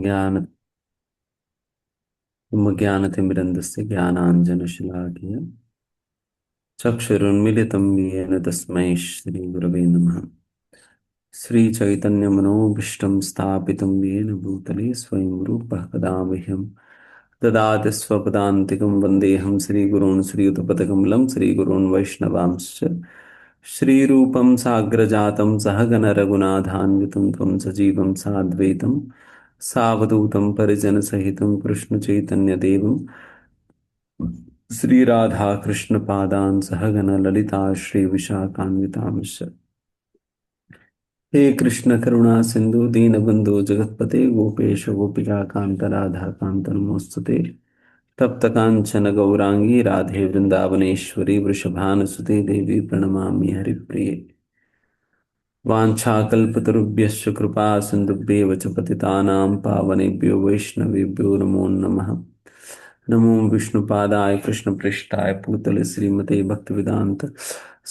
ज्ञान ज्ञानतिमिरन्दस्य ज्ञानाञ्जनशलाकया चक्षुरुन्मीलितं येन तस्मै श्रीगुरवे नमः। श्रीचैतन्यमनोभीष्टं स्थापितं येन भूतले स्वयं रूपः कदा मह्यं ददाति स्वपदान्तिकं वन्देऽहं श्रीगुरून् श्रीयुतपदकमलं श्रीगुरून् वैष्णवांश्च श्रीरूपं साग्रजातं सहगण रघुनाथान्वितं त्वं सजीवं साद्वैतं सावधूतं परिजनसहितं कृष्णचैतन्यदेवं श्रीराधा कृष्ण पादान सहगण ललिता श्री विशाखान्वितांश हे कृष्ण करुणा सिंधु दीनबंधु जगतपते गोपेश गोपिका कांत राधा कांत नमोस्तुते तप्त कांचन गौरांगी राधे वृंदावनेश्वरी वृषभानुसुते देवी प्रणमामि हरिप्रिये वाञ्छाकल्पतरुभ्यश्च कृपा सिन्धुभ्येव च पतितानां पावनेभ्यो वैष्णवेभ्यो नमो नमः। नमो विष्णुपादाय कृष्णप्रेष्ठाय भूतले श्रीमते भक्तिवेदांत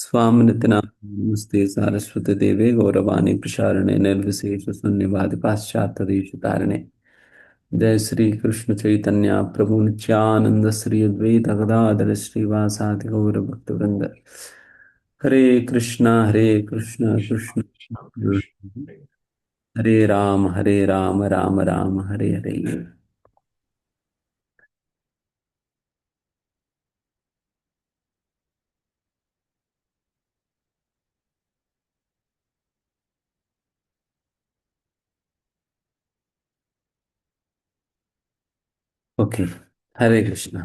स्वामिनिति नमस्ते सारस्वती देवे गौरवाणी प्रचारिणे निर्विशेष शून्यवाद पाश्चात्य देशतारिणे जय श्री कृष्ण चैतन्य प्रभु नित्यानंद श्री अद्वैत गदाधर श्रीवासादि गौर भक्तवृंद Hare Krishna Krishna Krishna, Hare Ram Ram Ram Hare Hare. Okay, Hare Krishna.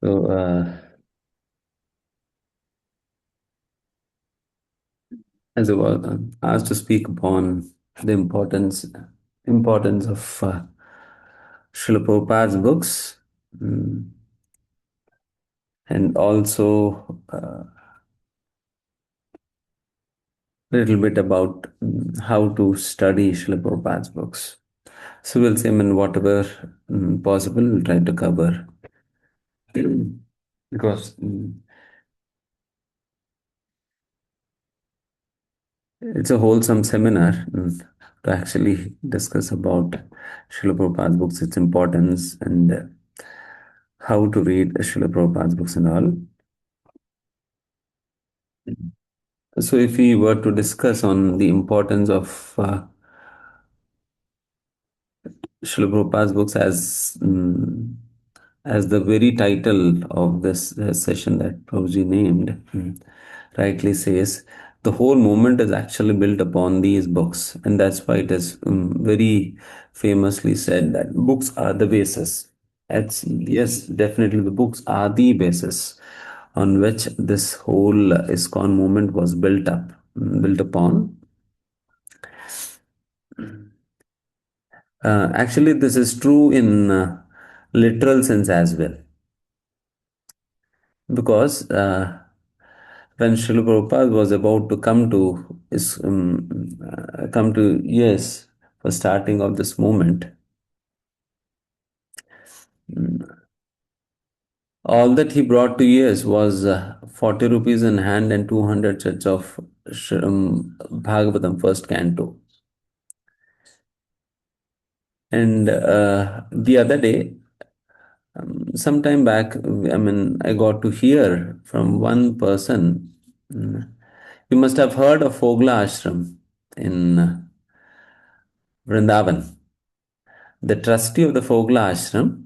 So, as I was asked to speak upon the importance of Srila Prabhupada's books, and also a little bit about how to study Srila Prabhupada's books. So we'll say, I mean, whatever possible, we'll try to cover because it's a wholesome seminar to actually discuss about Srila Prabhupada's books, its importance, and how to read Srila Prabhupada's books and all. So, if we were to discuss on the importance of Srila Prabhupada's books as the very title of this session that Prabhuji named rightly says, the whole movement is actually built upon these books, and that's why it is very famously said that books are the basis. It's, yes, definitely the books are the basis on which this whole ISKCON movement was built upon. Actually, this is true in literal sense as well, because when Srila Prabhupada was about to come to US for starting of this movement, all that he brought to US was 40 rupees in hand and 200 sets of Bhagavatam first canto. And the other day, some time back, I mean, I got to hear from one person. You must have heard of Fogla Ashram in Vrindavan. The trustee of the Fogla Ashram,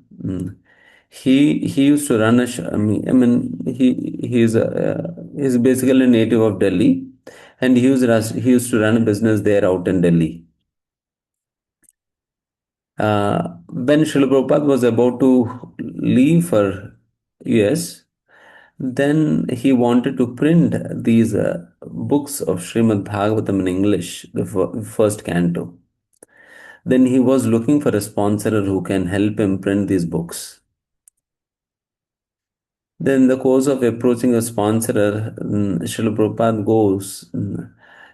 he used to run he's basically a native of Delhi, and he used to run a business there out in Delhi. When Srila Prabhupada was about to leave for US, then he wanted to print these books of Srimad Bhagavatam in English, the first canto. Then he was looking for a sponsor who can help him print these books. Then, in the course of approaching a sponsor, Srila Prabhupada goes.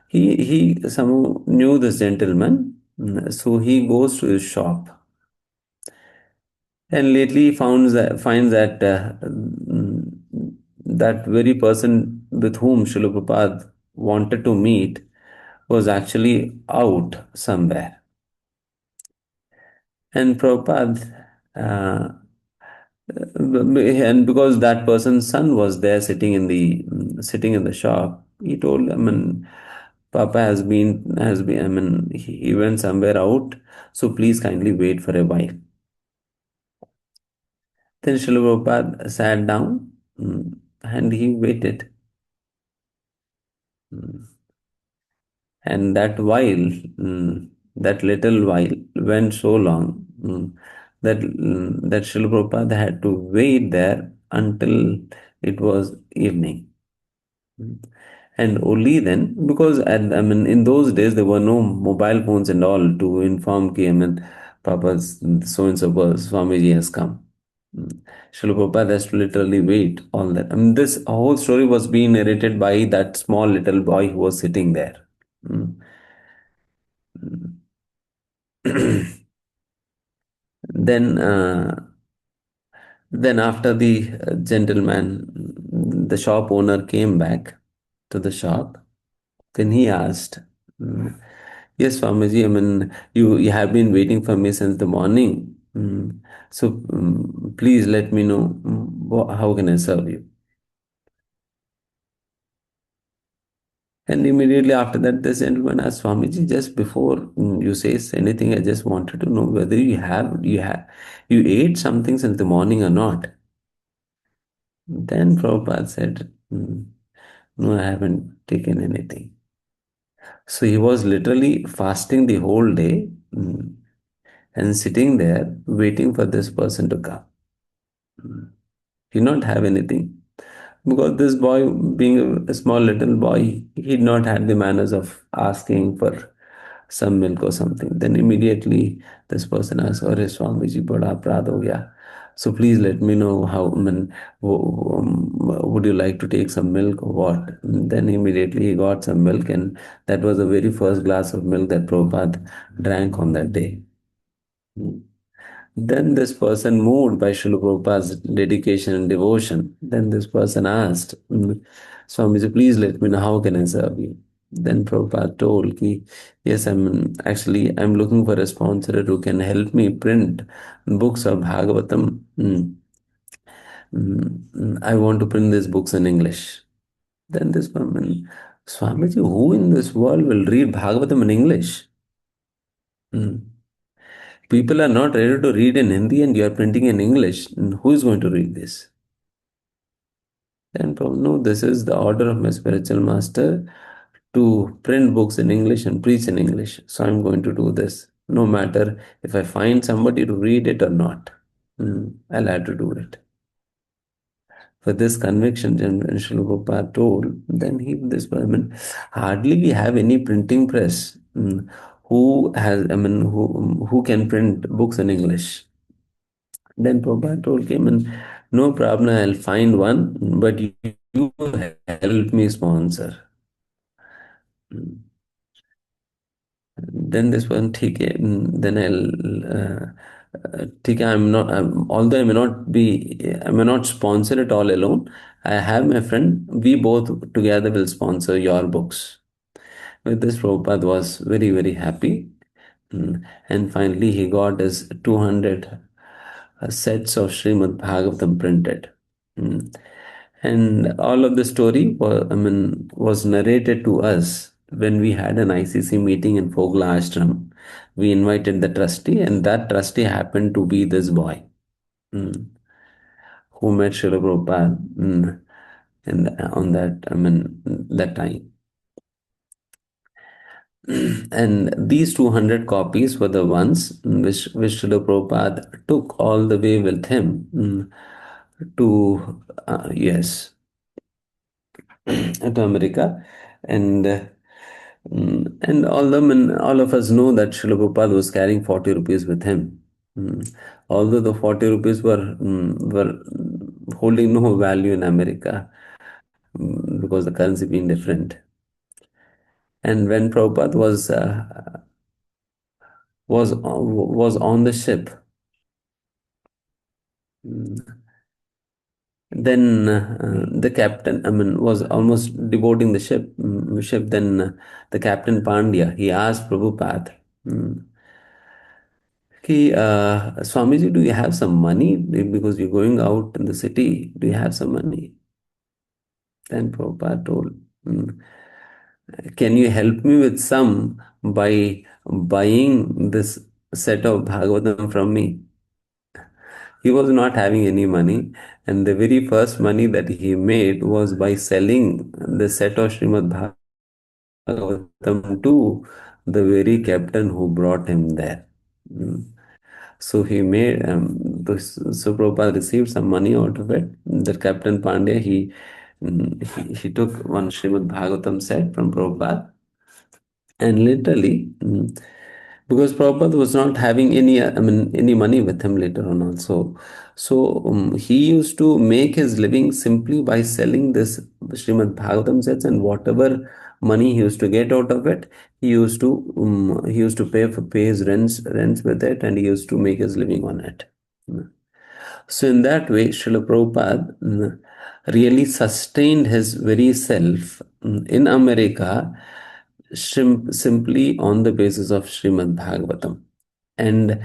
He somehow knew this gentleman, so he goes to his shop. And lately he finds that that very person with whom Srila Prabhupada wanted to meet was actually out somewhere. And Prabhupada, and because that person's son was there sitting in the shop, he told, I mean, Papa has been, I mean, he went somewhere out, so please kindly wait for a while. Then Srila Prabhupada sat down and he waited. Mm. And that little while went so long that Srila Prabhupada had to wait there until it was evening. Mm. And only then, because I mean, in those days there were no mobile phones and all to inform ki, I mean, Papa's so and so Swamiji has come. Mm. Srila Prabhupada has to literally wait all that. I mean, this whole story was being narrated by that small little boy who was sitting there. Mm. Then, then after the the shop owner came back to the shop, then he asked, mm, "Yes, Swamiji, I mean, you have been waiting for me since the morning. So, please let me know how can I serve you?" And immediately after that, the gentleman asked Swamiji, just before you say anything, I just wanted to know whether you ate something since the morning or not. Then Prabhupada said, no, I haven't taken anything. So he was literally fasting the whole day and sitting there waiting for this person to come. He did not have anything. Because this boy, being a small little boy, he did not have the manners of asking for some milk or something. Then immediately this person asked, "Arey Swamiji, bada apradh ho gaya. So please let me know how, I mean, would you like to take some milk or what?" Then immediately he got some milk, and that was the very first glass of milk that Prabhupada drank on that day. Then this person, moved by Srila Prabhupada's dedication and devotion, then this person asked, Swamiji, please let me know how can I serve you? Then Prabhupada told, ki, yes, I'm looking for a sponsor who can help me print books of Bhagavatam. I want to print these books in English. Then this woman, Swamiji, who in this world will read Bhagavatam in English? Mm. People are not ready to read in Hindi and you are printing in English. Who is going to read this? Then probably, no, this is the order of my spiritual master to print books in English and preach in English. So I'm going to do this, no matter if I find somebody to read it or not. I'll have to do it. For this conviction, when Srila Prabhupada told, then I mean, hardly we have any printing press who can print books in English. Then Prabhupada told him, no problem, I'll find one, but you help me sponsor. Then this one, okay, then okay, although I may not sponsor it all alone. I have my friend, we both together will sponsor your books. With this, Prabhupada was very, very happy. And finally, he got his 200 sets of Srimad Bhagavatam printed. Mm. And all of the story was narrated to us when we had an ICC meeting in Fogla Ashram. We invited the trustee, and that trustee happened to be this boy who met Srila Prabhupada on that time. And these 200 copies were the ones which Srila Prabhupada took all the way with him to, yes, to America. And all of us know that Srila Prabhupada was carrying 40 rupees with him. Although the 40 rupees were holding no value in America because the currency being different. And when Prabhupada was on the ship, Then the captain, I mean, was almost deboarding the ship. Then the captain Pandya, he asked Prabhupada, mm, Swamiji, do you have some money? Because you're going out in the city. Do you have some money? Then Prabhupada told, "Mm, can you help me with some by buying this set of Bhagavatam from me?" He was not having any money, and the very first money that he made was by selling the set of Srimad Bhagavatam to the very captain who brought him there. Mm. So he made so Prabhupada received some money out of it. The Captain Pandey, he took one Srimad Bhagavatam set from Prabhupada, and literally, because Prabhupada was not having any, I mean, any money with him later on also. So he used to make his living simply by selling this Srimad Bhagavatam sets, and whatever money he used to get out of it, he used to pay his rents with it, and he used to make his living on it. So in that way, Srila Prabhupada really sustained his very self in America simply on the basis of Srimad Bhagavatam. And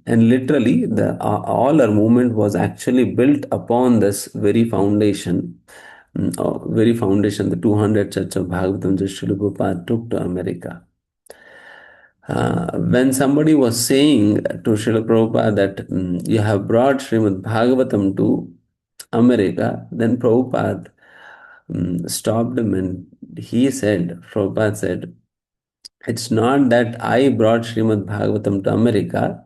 literally, all our movement was actually built upon this very foundation, the 200 Church of Bhagavatam that Srila Prabhupada took to America. When somebody was saying to Srila Prabhupada that you have brought Srimad Bhagavatam to America, then Prabhupada stopped him, and Prabhupada said, it's not that I brought Srimad Bhagavatam to America,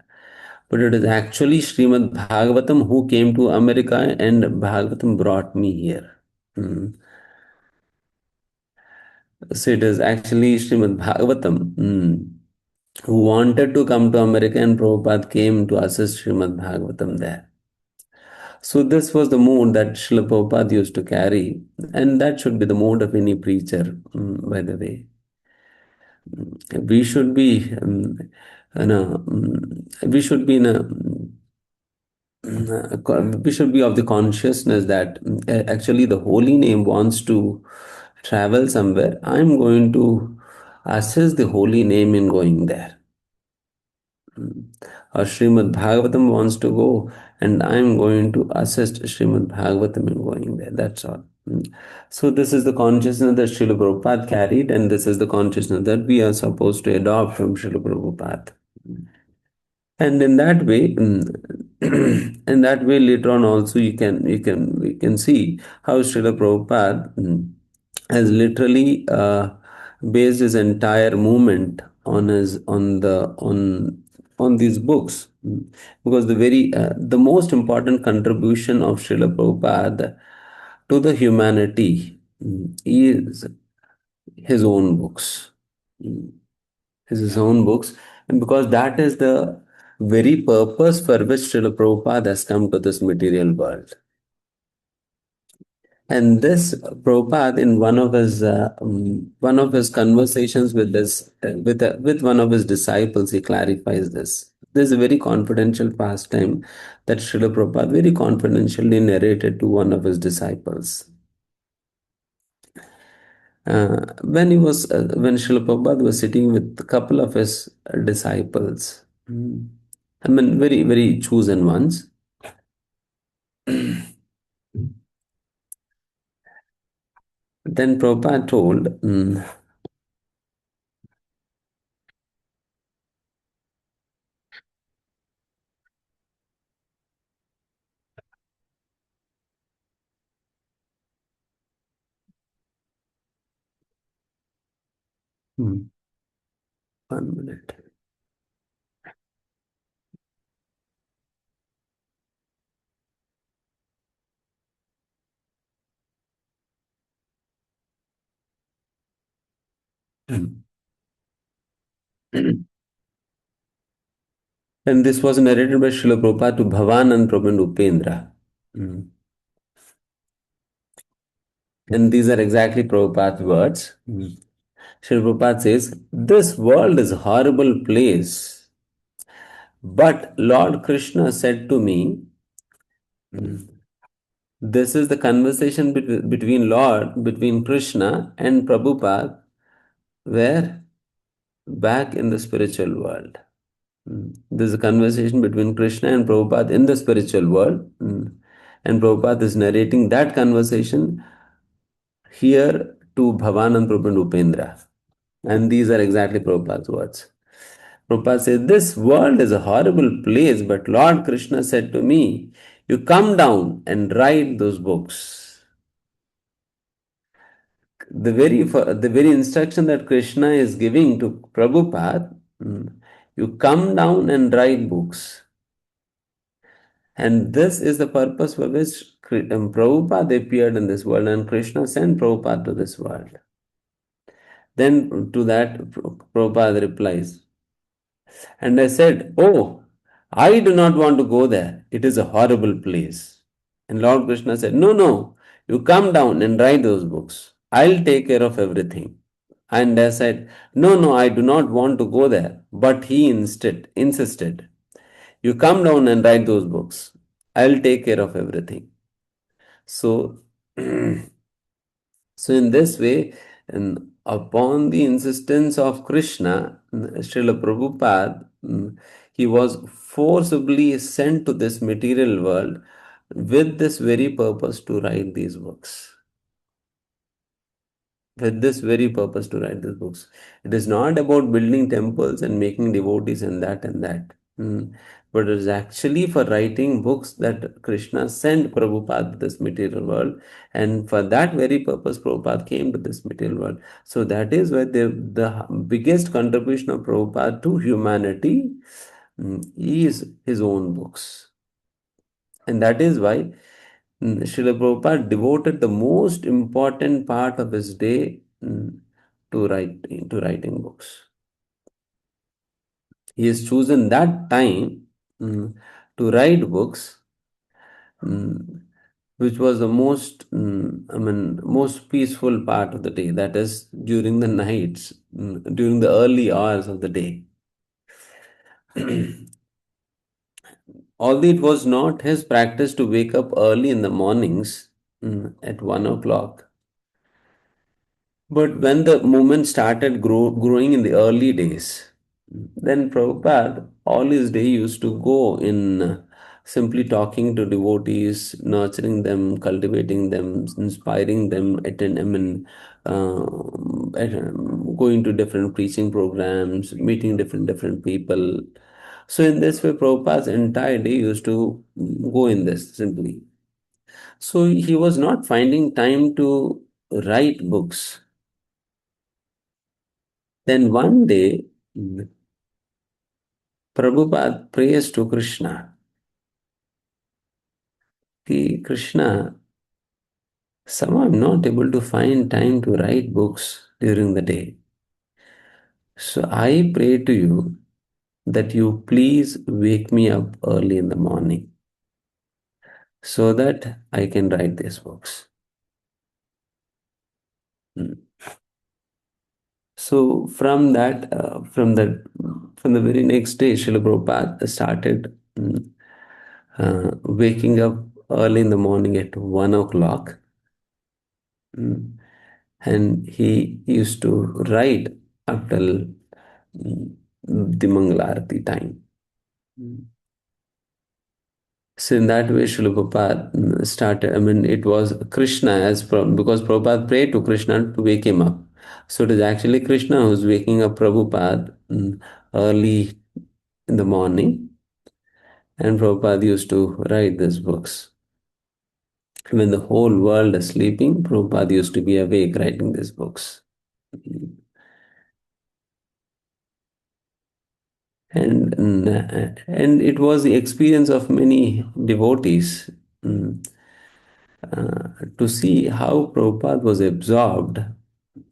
but it is actually Srimad Bhagavatam who came to America, and Bhagavatam brought me here. Mm. So it is actually Srimad Bhagavatam who wanted to come to America, and Prabhupada came to assist Srimad Bhagavatam there. So this was the mood that Srila Prabhupada used to carry, and that should be the mood of any preacher, by the way. We should be, we should be in a we should be of the consciousness that actually the holy name wants to travel somewhere. I'm going to assist the holy name in going there. Or Srimad Bhagavatam wants to go, and I'm going to assist Srimad Bhagavatam in going there. That's all. So this is the consciousness that Srila Prabhupada carried, and this is the consciousness that we are supposed to adopt from Srila Prabhupada. And in that way, in that way, later on also we can see how Srila Prabhupada has literally based his entire movement on his on these books. Because the most important contribution of Srila Prabhupada to the humanity is his own books. His own books, and because that is the very purpose for which Srila Prabhupada has come to this material world. And this Prabhupada, in one of his conversations with with one of his disciples, he clarifies this. This is a very confidential pastime that Srila Prabhupada very confidentially narrated to one of his disciples. When Srila Prabhupada was sitting with a couple of his disciples, I mean, very, very chosen ones. Then Prabhupada told, hmm, 1 minute. Hmm. And this was narrated by Srila Prabhupada to Bhavanand Prabhu and Upendra. Hmm. And these are exactly Prabhupada's words. Srila Prabhupada says, this world is a horrible place. But Lord Krishna said to me, This is the conversation between Krishna and Prabhupada, where back in the spiritual world. There's a conversation between Krishna and Prabhupada in the spiritual world. And Prabhupada is narrating that conversation here to Bhavanand Prabhu and Upendra. And these are exactly Prabhupada's words. Prabhupada says, "This world is a horrible place, but Lord Krishna said to me, you come down and write those books." The very instruction that Krishna is giving to Prabhupada, you come down and write books. And this is the purpose for which Prabhupada appeared in this world, and Krishna sent Prabhupada to this world. Then to that, Prabhupada replies, and I said, "Oh, I do not want to go there. It is a horrible place." And Lord Krishna said, "No, no, you come down and write those books. I'll take care of everything." And I said, "No, no, I do not want to go there." But he instead insisted, "You come down and write those books. I'll take care of everything." So, so in this way, and upon the insistence of Krishna, Srila Prabhupada, he was forcibly sent to this material world with this very purpose to write these books. With this very purpose to write these books. It is not about building temples and making devotees and that and that. But it is actually for writing books that Krishna sent Prabhupada to this material world. And for that very purpose, Prabhupada came to this material world. So that is why the biggest contribution of Prabhupada to humanity is his own books. And that is why Srila Prabhupada devoted the most important part of his day to writing books. He has chosen that time to write books, which was the most peaceful part of the day. That is during the nights, during the early hours of the day. Although it was not his practice to wake up early in the mornings at 1 o'clock, but when the movement started growing in the early days, then Prabhupada all his day used to go in simply talking to devotees, nurturing them, cultivating them, inspiring them, going to different preaching programs, meeting different people. So in this way, Prabhupada's entire day used to go in this simply. So he was not finding time to write books. Then one day, Prabhupada prays to Krishna. Krishna, somehow I'm not able to find time to write books during the day. So I pray to you that you please wake me up early in the morning so that I can write these books. So from the very next day, Srila Prabhupada started waking up early in the morning at 1 o'clock. And he used to ride up till the Mangalarati time. So in that way, Srila Prabhupada started, it was Krishna because Prabhupada prayed to Krishna to wake him up. So it is actually Krishna who's waking up Prabhupada early in the morning. And Prabhupada used to write these books. When the whole world is sleeping, Prabhupada used to be awake writing these books. And it was the experience of many devotees to see how Prabhupada was absorbed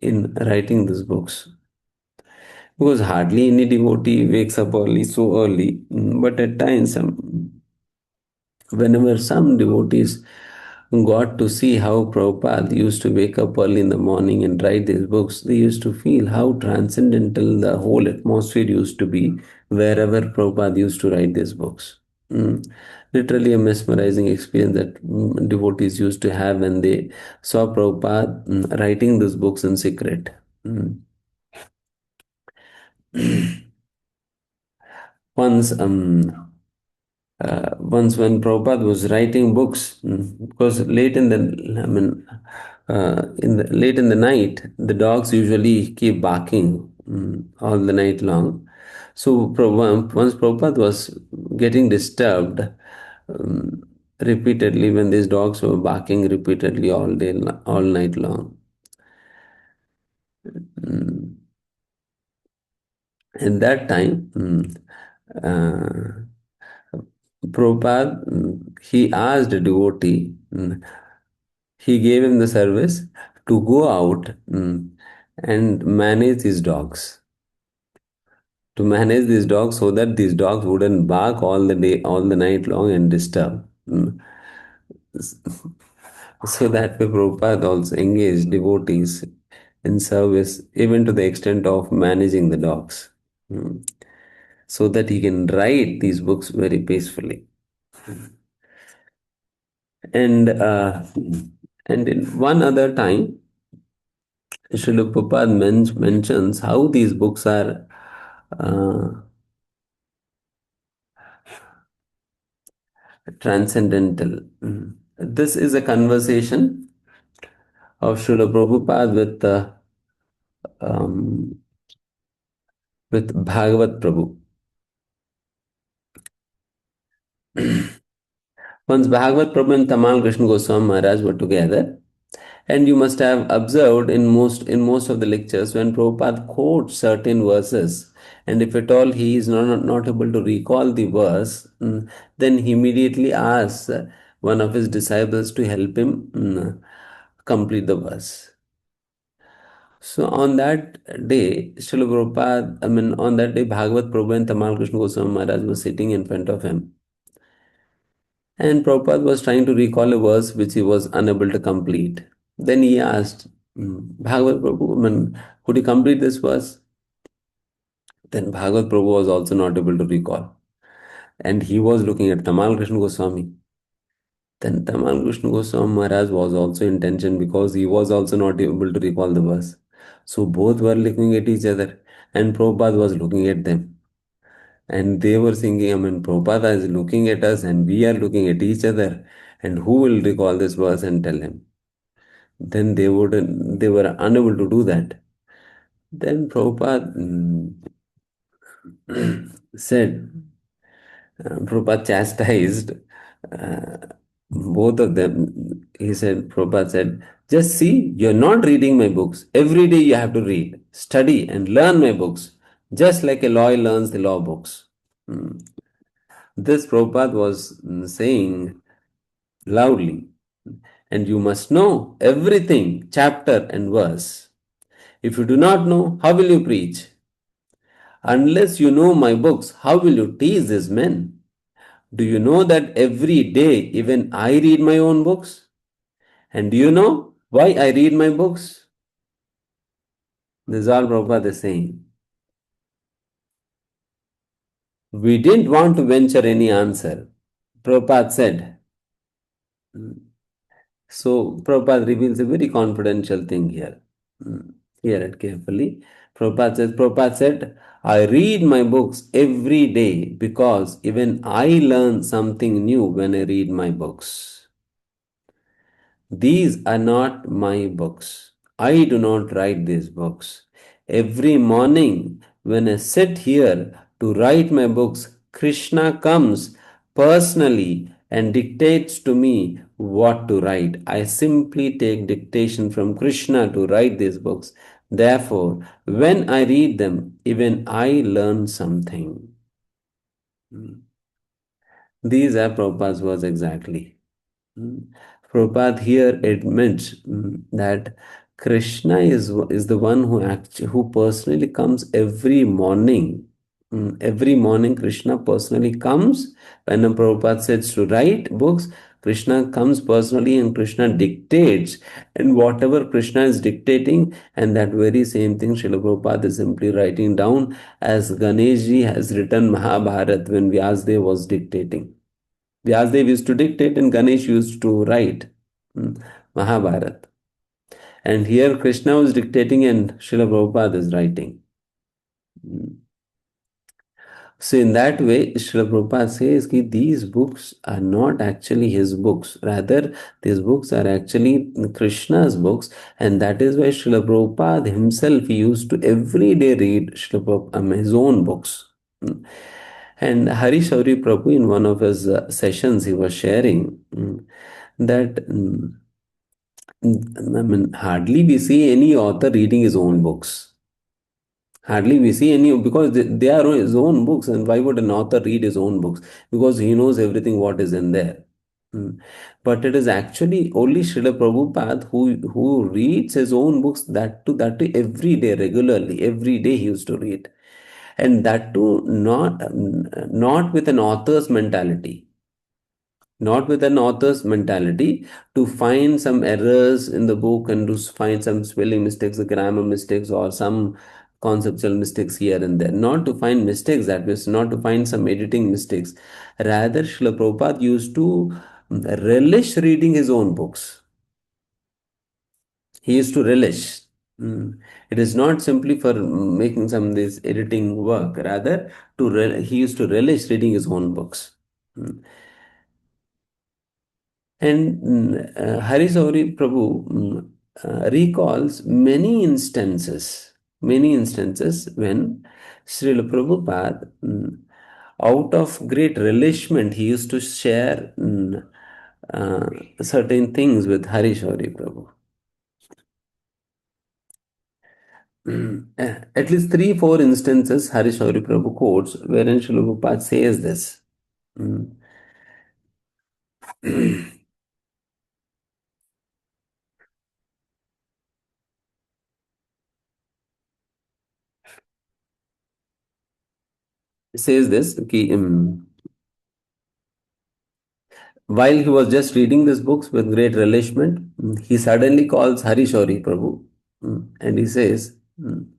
in writing these books. Because hardly any devotee wakes up so early, but at times, whenever some devotees got to see how Prabhupada used to wake up early in the morning and write these books, they used to feel how transcendental the whole atmosphere used to be wherever Prabhupada used to write these books. Literally a mesmerizing experience that devotees used to have when they saw Prabhupada writing these books in secret. Mm. Once, once when Prabhupada was writing books, because late in the, I mean, late in the night, the dogs usually keep barking all the night long. So once Prabhupada was getting disturbed repeatedly when these dogs were barking repeatedly all night long. Mm. At that time, Prabhupada, he asked a devotee, he gave him the service to go out and manage these dogs. To manage these dogs so that these dogs wouldn't bark all the day, all the night long and disturb. So that way Prabhupada also engaged devotees in service, even to the extent of managing the dogs, so that he can write these books very peacefully. And in one other time, Srila Prabhupada mentions how these books are transcendental. This is a conversation of Srila Prabhupada um, with Bhagavat Prabhu. Once Bhagavat Prabhu and Tamal Krishna Goswami Maharaj were together, and you must have observed in most of the lectures when Prabhupada quotes certain verses, and if at all he is not able to recall the verse, then he immediately asks one of his disciples to help him complete the verse. So on that day, Srila Prabhupada, on that day, Bhagavat Prabhu and Tamal Krishna Goswami Maharaj was sitting in front of him. And Prabhupada was trying to recall a verse which he was unable to complete. Then he asked, Bhagavat Prabhu, could you complete this verse? Then Bhagavat Prabhu was also not able to recall. And he was looking at Tamal Krishna Goswami. Then Tamal Krishna Goswami Maharaj was also in tension because he was also not able to recall the verse. So both were looking at each other, and Prabhupada was looking at them. And they were thinking, Prabhupada is looking at us and we are looking at each other. And who will recall this verse and tell him? Then they were unable to do that. Then Prabhupada said, Prabhupada chastised uh, both of them. Prabhupada said, just see, you're not reading my books. Every day you have to read, study, and learn my books, just like a lawyer learns the law books. This Prabhupada was saying loudly, and you must know everything, chapter and verse. If you do not know, how will you preach? Unless you know my books, how will you teach these men? Do you know that every day even I read my own books? And do you know why I read my books? This is all Prabhupada is saying. We didn't want to venture any answer. Prabhupada said. So Prabhupada reveals a very confidential thing here. Hear it carefully. Prabhupada said, I read my books every day because even I learn something new when I read my books. These are not my books. I do not write these books. Every morning when I sit here to write my books, Krishna comes personally and dictates to me what to write. I simply take dictation from Krishna to write these books. Therefore, when I read them, even I learn something. These are Prabhupada's words exactly. Mm. Prabhupada here admits that Krishna is the one who personally comes every morning. Every morning, Krishna personally comes. When Prabhupada says to write books, Krishna comes personally and Krishna dictates. And whatever Krishna is dictating, and that very same thing Srila Prabhupada is simply writing down as Ganeshji has written Mahabharat when Vyasdev was dictating. Vyasadeva used to dictate and Ganesh used to write Mahabharata. And here Krishna was dictating and Srila Prabhupada is writing. So in that way, Srila Prabhupada says that these books are not actually his books. Rather, these books are actually Krishna's books. And that is why Srila Prabhupada himself he used to every day read his own books. And Hari Shauri Prabhu in one of his sessions he was sharing that I mean hardly we see any author reading his own books. Hardly we see any because they are his own books, and why would an author read his own books? Because he knows everything what is in there. Mm. But it is actually only Srila Prabhupada who reads his own books that too every day regularly. Every day he used to read, and that too not with an author's mentality, not with an author's mentality to find some errors in the book and to find some spelling mistakes, grammar mistakes, or some conceptual mistakes here and there. Not to find mistakes, that means not to find some editing mistakes. Rather, Srila Prabhupada used to relish reading his own books. He used to relish. It is not simply for making some this editing work. Rather, he used to relish reading his own books. Mm. And Hari Sauri Prabhu recalls many instances when Srila Prabhupada, out of great relishment, he used to share certain things with Hari Sauri Prabhu. At least three, four instances Hari Sauri Prabhu quotes wherein Srila Prabhupada says this. Mm. Says this, ki, while he was just reading these books with great relishment, he suddenly calls Hari Shauri Prabhu and he says, then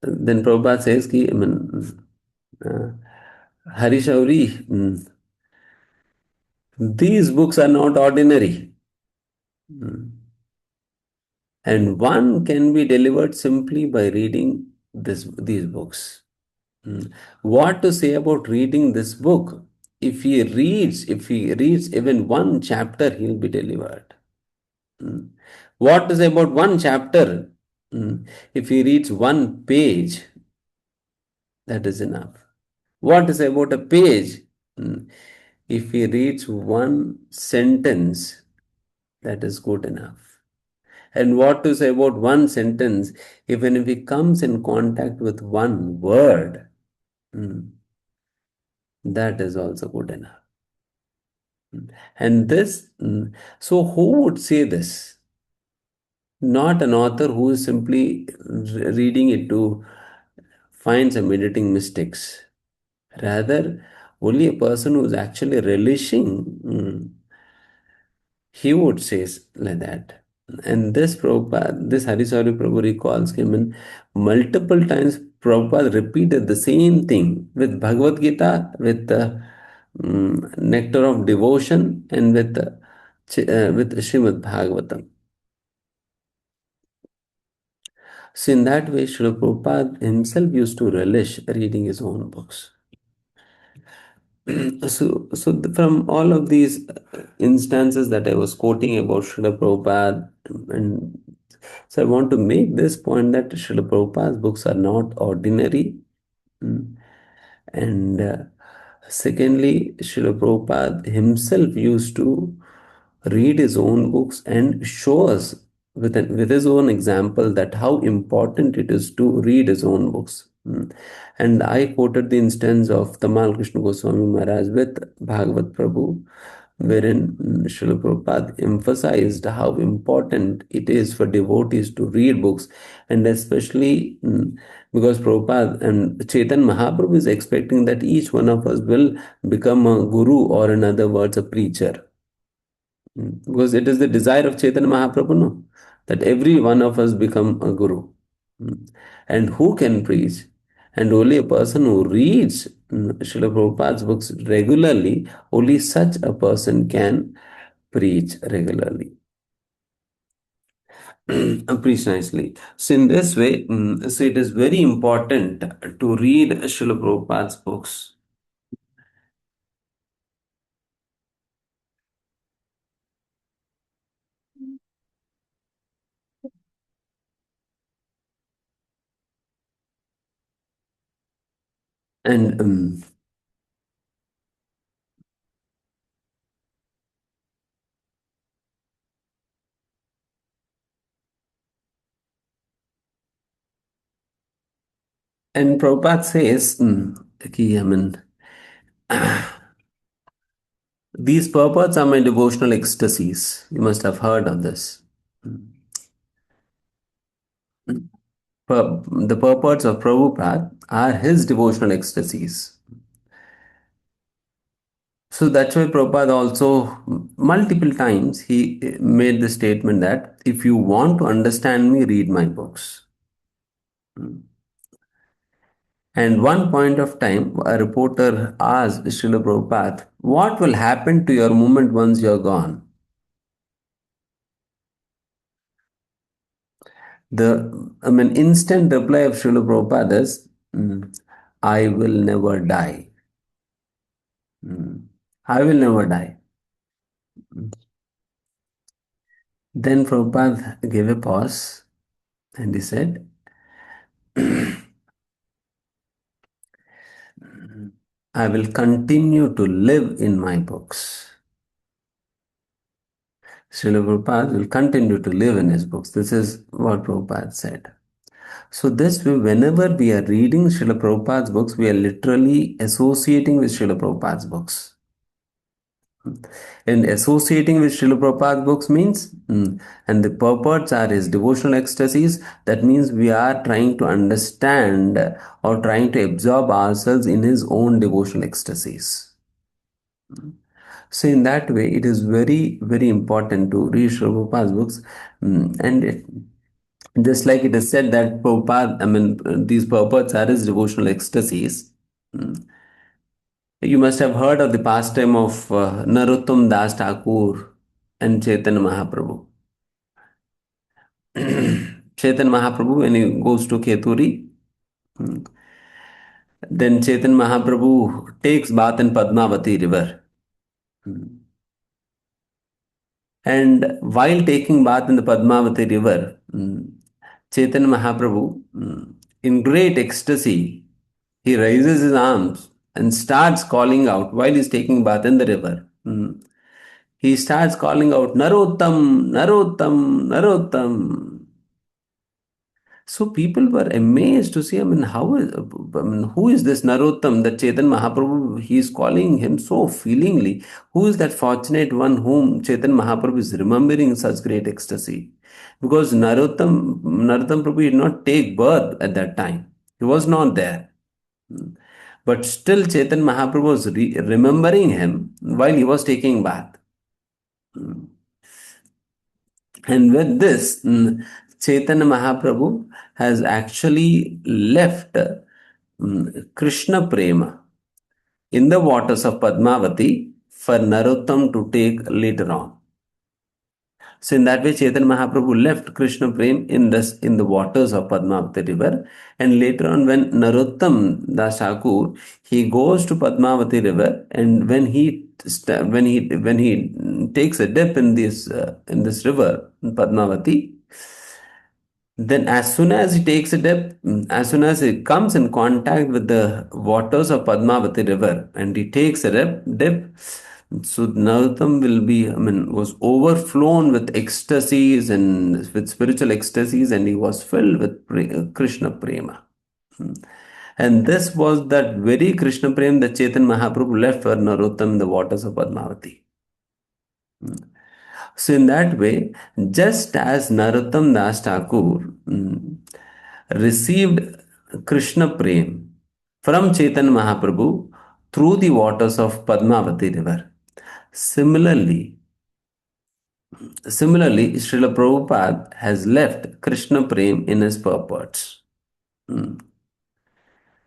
Prabhupada says, ki, uh, Hari Shauri, these books are not ordinary. And one can be delivered simply by reading these books. What to say about reading this book? If he reads even one chapter, he'll be delivered. What to say about one chapter? If he reads one page, that is enough. What to say about a page? If he reads one sentence, that is good enough. And what to say about one sentence, even if he comes in contact with one word, that is also good enough. And this, so who would say this? Not an author who is simply reading it to find some editing mistakes. Rather, only a person who is actually relishing, he would say like that. And this Harisari Prabhu recalls him in multiple times. Prabhupada repeated the same thing with Bhagavad Gita, with the nectar of devotion, and with Srimad Bhagavatam. So in that way, Srila Prabhupada himself used to relish reading his own books. From all of these instances that I was quoting about Srila Prabhupada, and so I want to make this point that Srila Prabhupada's books are not ordinary. And secondly, Srila Prabhupada himself used to read his own books and show us with his own example that how important it is to read his own books. And I quoted the instance of Tamal Krishna Goswami Maharaj with Bhagavad Prabhu, wherein Srila Prabhupada emphasized how important it is for devotees to read books, and especially because Prabhupada and Chaitanya Mahaprabhu is expecting that each one of us will become a guru, or in other words, a preacher. Because it is the desire of Chaitanya Mahaprabhu, no? That every one of us become a guru. Mm. And who can preach? And only a person who reads Srila Prabhupada's books regularly, only such a person can preach regularly. Preach nicely. So in this way, so it is very important to read Srila Prabhupada's books. And and Prabhupada says, I mean, these purports are my devotional ecstasies. You must have heard of this. The purports of Prabhupada are his devotional ecstasies. So that's why Prabhupada also multiple times he made the statement that if you want to understand me, read my books. And one point of time, a reporter asked Srila Prabhupada, what will happen to your movement once you're gone? Instant reply of Srila Prabhupada is, I will never die. Mm, I will never die. Then Prabhupada gave a pause and he said, I will continue to live in my books. Srila Prabhupada will continue to live in his books. This is what Prabhupada said. So, this way, whenever we are reading Srila Prabhupada's books, we are literally associating with Srila Prabhupada's books. And associating with Srila Prabhupada's books means, and the purports are his devotional ecstasies, that means we are trying to understand or trying to absorb ourselves in his own devotional ecstasies. So, in that way, it is very, very important to read Srila Prabhupada's books. Just like it is said that Prabhupada, these purports are his devotional ecstasies. Mm. You must have heard of the pastime of Narottam Das Thakur and Chaitanya Mahaprabhu. Chaitanya Mahaprabhu, when he goes to Keturi, then Chaitanya Mahaprabhu takes bath in Padmavati river. And while taking bath in the Padmavati river, Chaitanya Mahaprabhu, in great ecstasy, he raises his arms and starts calling out while he's taking bath in the river. He starts calling out, Narottam, Narottam, Narottam. So people were amazed to see, who is this Narottam that Chaitanya Mahaprabhu, he is calling him so feelingly. Who is that fortunate one whom Chaitanya Mahaprabhu is remembering in such great ecstasy? Because Narottam Prabhu did not take birth at that time. He was not there. But still Chaitanya Mahaprabhu was remembering him while he was taking bath. And with this, Chaitanya Mahaprabhu has actually left Krishna Prema in the waters of Padmavati for Narottam to take later on. So in that way, Chaitanya Mahaprabhu left Krishna Prem in the waters of Padmavati river, and later on, when Narottam Das Thakur he goes to Padmavati river, and when he takes a dip in this river Padmavati, then as soon as he takes a dip, as soon as he comes in contact with the waters of Padmavati river and he takes a dip, so Narottam was overflown with ecstasies and with spiritual ecstasies, and he was filled with Krishna Prema. And this was that very Krishna Prema that Chaitanya Mahaprabhu left for Narottam in the waters of Padmavati. So, in that way, just as Narottam Das Thakur received Krishna Prem from Chaitanya Mahaprabhu through the waters of Padmavati river, similarly, Similarly, Srila Prabhupada has left Krishna Prem in his purports. Mm.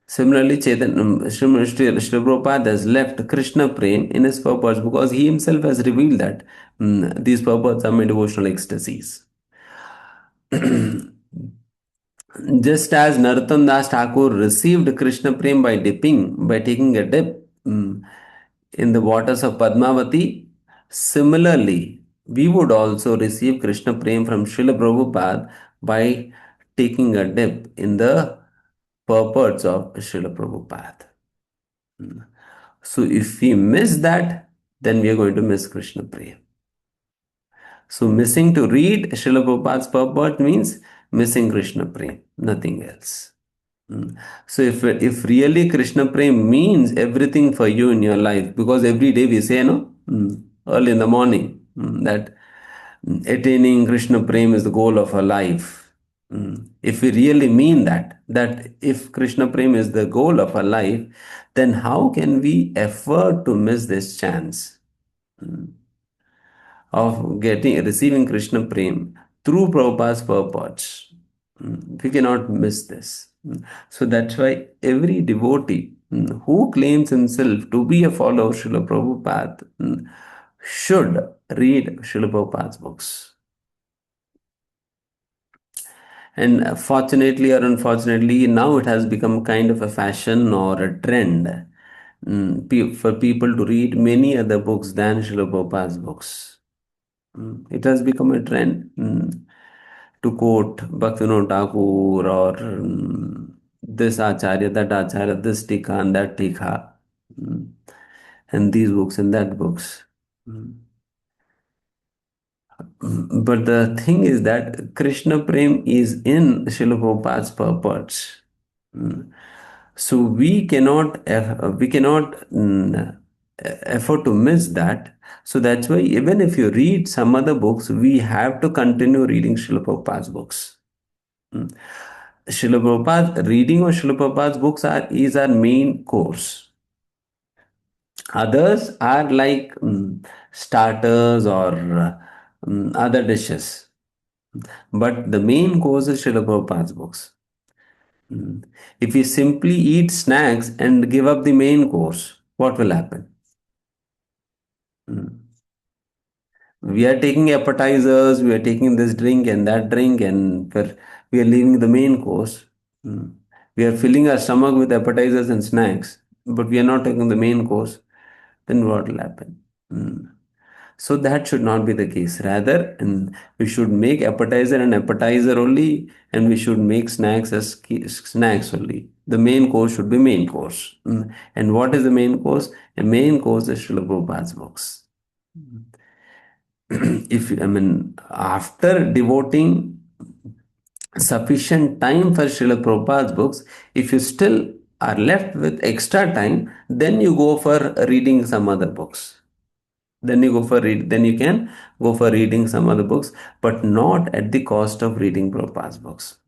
Similarly, Srila Prabhupada has left Krishna Prem in his purports because he himself has revealed that these purports are my devotional ecstasies. Just as Narottam Das Thakur received Krishna Prem by taking a dip in the waters of Padmavati, similarly, we would also receive Krishna Prem from Srila Prabhupada by taking a dip in the purports of Srila Prabhupada. So if we miss that, then we are going to miss Krishna Prem. So missing to read Srila Prabhupada's purport means missing Krishna Prem, nothing else. So if really Krishna Prem means everything for you in your life, because every day we say no, early in the morning, that attaining Krishna Prem is the goal of our life. If we really mean that if Krishna Prem is the goal of our life, then how can we afford to miss this chance of receiving Krishna Prem through Prabhupada's purports? We cannot miss this. So that's why every devotee who claims himself to be a follower of Srila Prabhupada should read Srila Prabhupada's books. And fortunately or unfortunately, now it has become kind of a fashion or a trend for people to read many other books than Srila Prabhupada's books. It has become a trend to quote Bhaktivinoda Thakur or this Acharya, that Acharya, this Tika and that Tika, mm, and these books and that books. But the thing is that Krishna Prem is in Srila Prabhupada's purports. Mm. So we cannot afford to miss that. So that's why even if you read some other books, we have to continue reading Srila Prabhupada's books. Mm. Srila Prabhupada, reading of Srila Prabhupada's books is our main course. Others are like starters or other dishes. But the main course is Srila Prabhupada's books. If we simply eat snacks and give up the main course, what will happen? We are taking appetizers, we are taking this drink and that drink, and we are leaving the main course. Mm. We are filling our stomach with appetizers and snacks, but we are not taking the main course. Then what will happen? Mm. So that should not be the case. Rather, we should make appetizer and appetizer only, and we should make snacks as snacks only. The main course should be main course. And what is the main course? A main course is Srila Prabhupada's books. If I mean, after devoting sufficient time for Srila Prabhupada's books, if you still are left with extra time, then you go for reading some other books. Then you can go for reading some other books, but not at the cost of reading Prabhupada's books.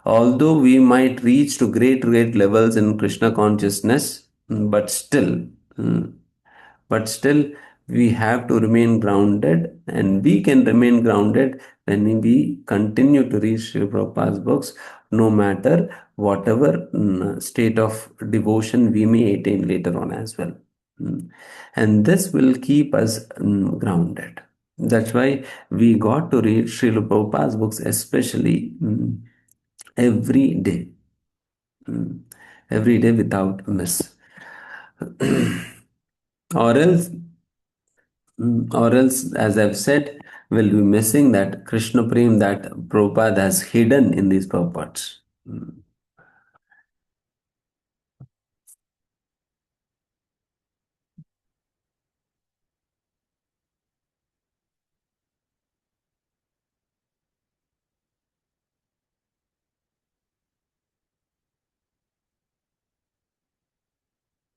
Although we might reach to great levels in Krishna consciousness, mm, but still we have to remain grounded, and we can remain grounded when we continue to read Sri Prabhupada's books, no matter whatever state of devotion we may attain later on as well. And this will keep us grounded. That's why we got to read Srila Prabhupada's books, especially every day, mm, every day without miss. Or else, as I've said, we'll be missing that Krishna Prem that Prabhupada has hidden in these purports.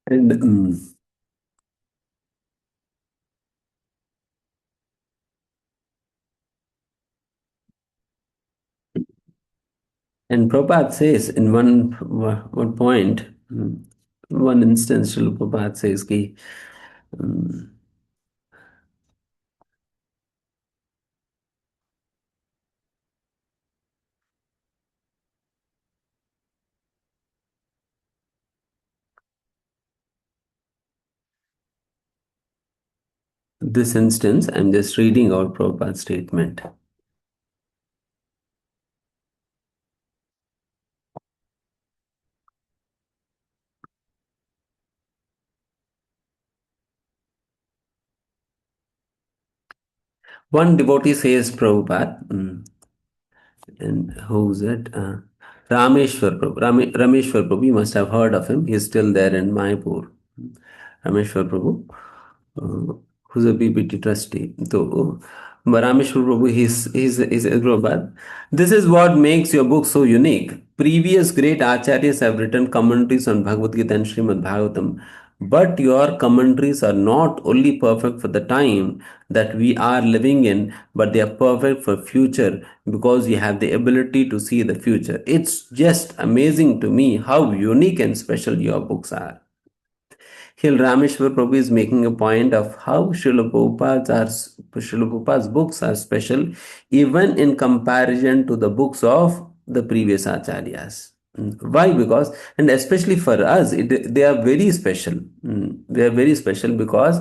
And, and Prabhupada says in one point, one instance, Srila Prabhupada says, ki, this instance, I'm just reading out Prabhupada's statement. One devotee says, Prabhupada, and who's it? Rameshwar Prabhu. Rameshwar Prabhu, you must have heard of him. He's still there in Mayapur. Rameshwar Prabhu, who's a BBT trustee. So, Rameshwar Prabhu, he's Prabhupada. This is what makes your book so unique. Previous great acharyas have written commentaries on Bhagavad Gita and Srimad Bhagavatam, but your commentaries are not only perfect for the time that we are living in, but they are perfect for future because you have the ability to see the future. It's just amazing to me how unique and special your books are. Here, Rameshwar Prabhu is making a point of how Srila Prabhupada's books are special even in comparison to the books of the previous acharyas. Why? Because, and especially for us, they are very special. They are very special because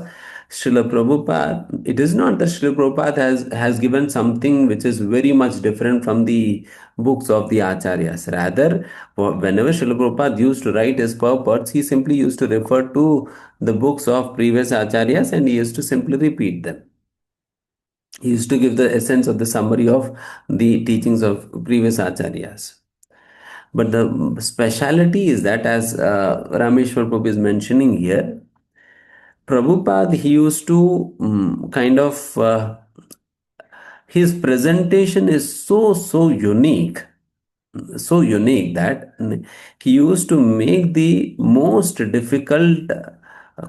Srila Prabhupada, it is not that Srila Prabhupada has given something which is very much different from the books of the acharyas. Rather, whenever Srila Prabhupada used to write his purports, he simply used to refer to the books of previous acharyas and he used to simply repeat them. He used to give the essence of the summary of the teachings of previous acharyas. But the speciality is that, as Rameshwar Prabhu is mentioning here, Prabhupada, he used to his presentation is so unique, so unique that he used to make the most difficult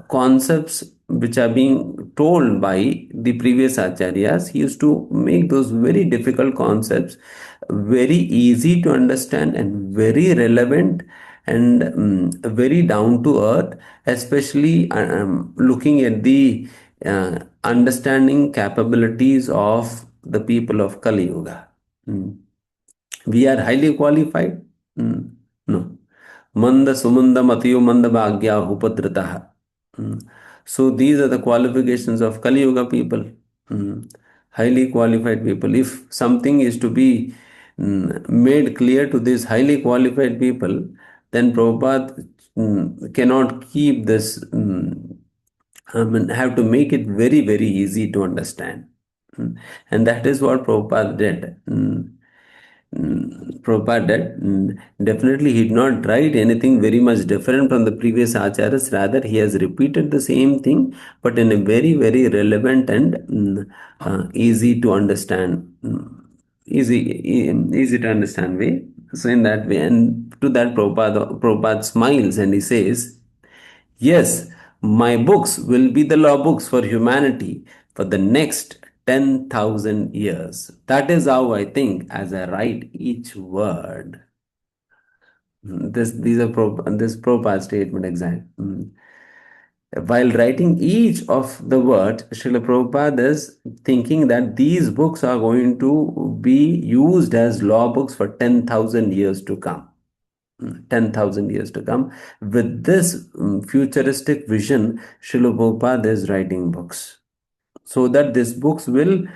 concepts which are being told by the previous acharyas. He used to make those very difficult concepts very easy to understand and very relevant and very down to earth, especially looking at the understanding capabilities of the people of Kali Yuga. We are highly qualified? No. Manda sumanda matiyo manda bhagya upadrataha. So these are the qualifications of Kali Yuga people. Highly qualified people. If something is to be made clear to these highly qualified people, then Prabhupada cannot keep this, have to make it very, very easy to understand. And that is what Prabhupada did. Prabhupada did. Definitely, he did not write anything very much different from the previous acharyas. Rather, he has repeated the same thing, but in a very, very relevant and easy to understand, easy to understand way. So, in that way, and to that, Prabhupada smiles and he says, yes, my books will be the law books for humanity for the next 10,000 years. That is how I think as I write each word. This Prabhupada statement exact. While writing each of the words, Srila Prabhupada is thinking that these books are going to be used as law books for 10,000 years to come. 10,000 years to come. With this futuristic vision, Srila Prabhupada is writing books so that these books will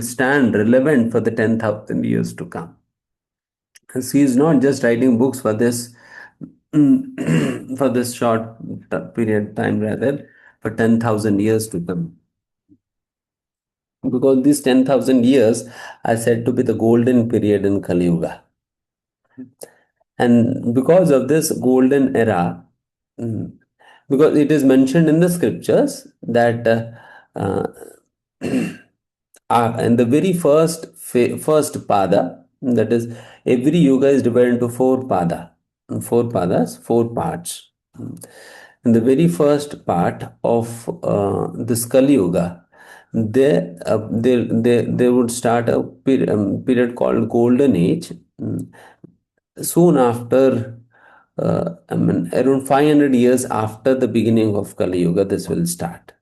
stand relevant for the 10,000 years to come. Because he is not just writing books for this for this short period time, rather for 10,000 years to come. Because these 10,000 years are said to be the golden period in Kali Yuga. And because of this golden era, mm, because it is mentioned in the scriptures that in the very first pada, that is, every yoga is divided into four padas, four parts. In the very first part of this Kali Yuga, they would start a period called Golden Age. Soon after, around 500 years after the beginning of Kali Yuga, this will start.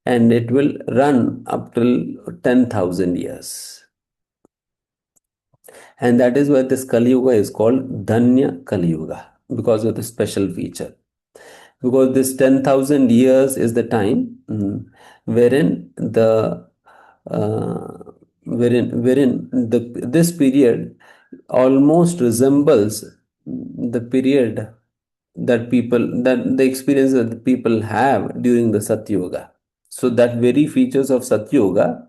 And it will run up till 10,000 years. And that is why this Kali Yuga is called Dhanya Kali Yuga, because of the special feature. because this 10,000 years is the time wherein uh, this period almost resembles the period that the experience that the people have during the Satyuga. So that very features of Satyuga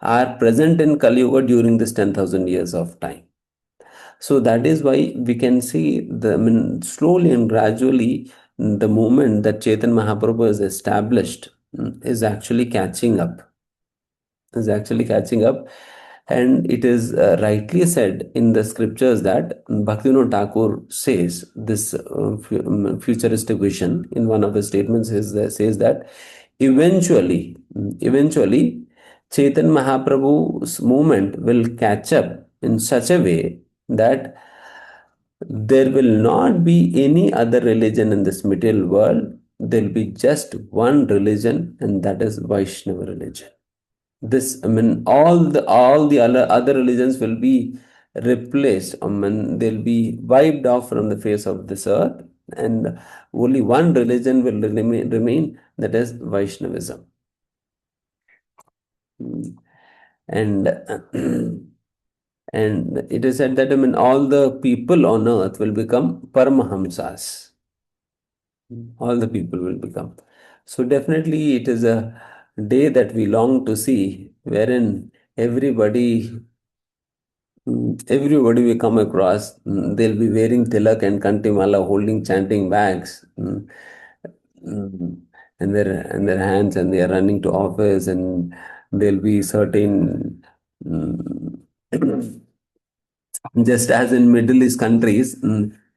are present in Kali Yuga during this 10,000 years of time. So that is why we can see I mean, slowly and gradually the movement that Chaitanya Mahaprabhu has established is actually catching up. Is actually catching up, and it is rightly said in the scriptures that Bhaktivinoda Thakur says this futuristic vision in one of his statements says that eventually Chaitanya Mahaprabhu's movement will catch up in such a way that there will not be any other religion in this material world. There will be just one religion, and that is Vaishnava religion. This, I mean, all the other religions will be replaced. I mean, they'll be wiped off from the face of this earth, and only one religion will remain, that is Vaishnavism. And and it is said that, I mean, all the people on earth will become Paramahamsas. All the people will become. So definitely it is a day that we long to see, wherein everybody we come across, they'll be wearing tilak and kantimala, holding chanting bags, mm, in their hands, and they are running to office, and there'll be certain mm, just as in Middle East countries,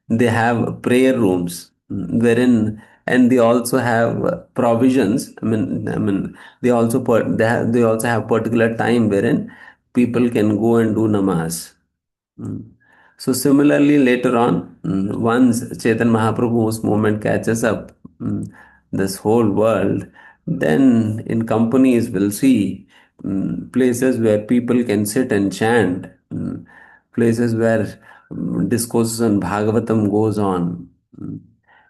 they have prayer rooms wherein, and they also have provisions. I mean, they also have particular time wherein people can go and do namaz. Mm. So similarly, later on, once Chaitanya Mahaprabhu's movement catches up this whole world, then in companies we'll see places where people can sit and chant, places where discourses on Bhagavatam goes on,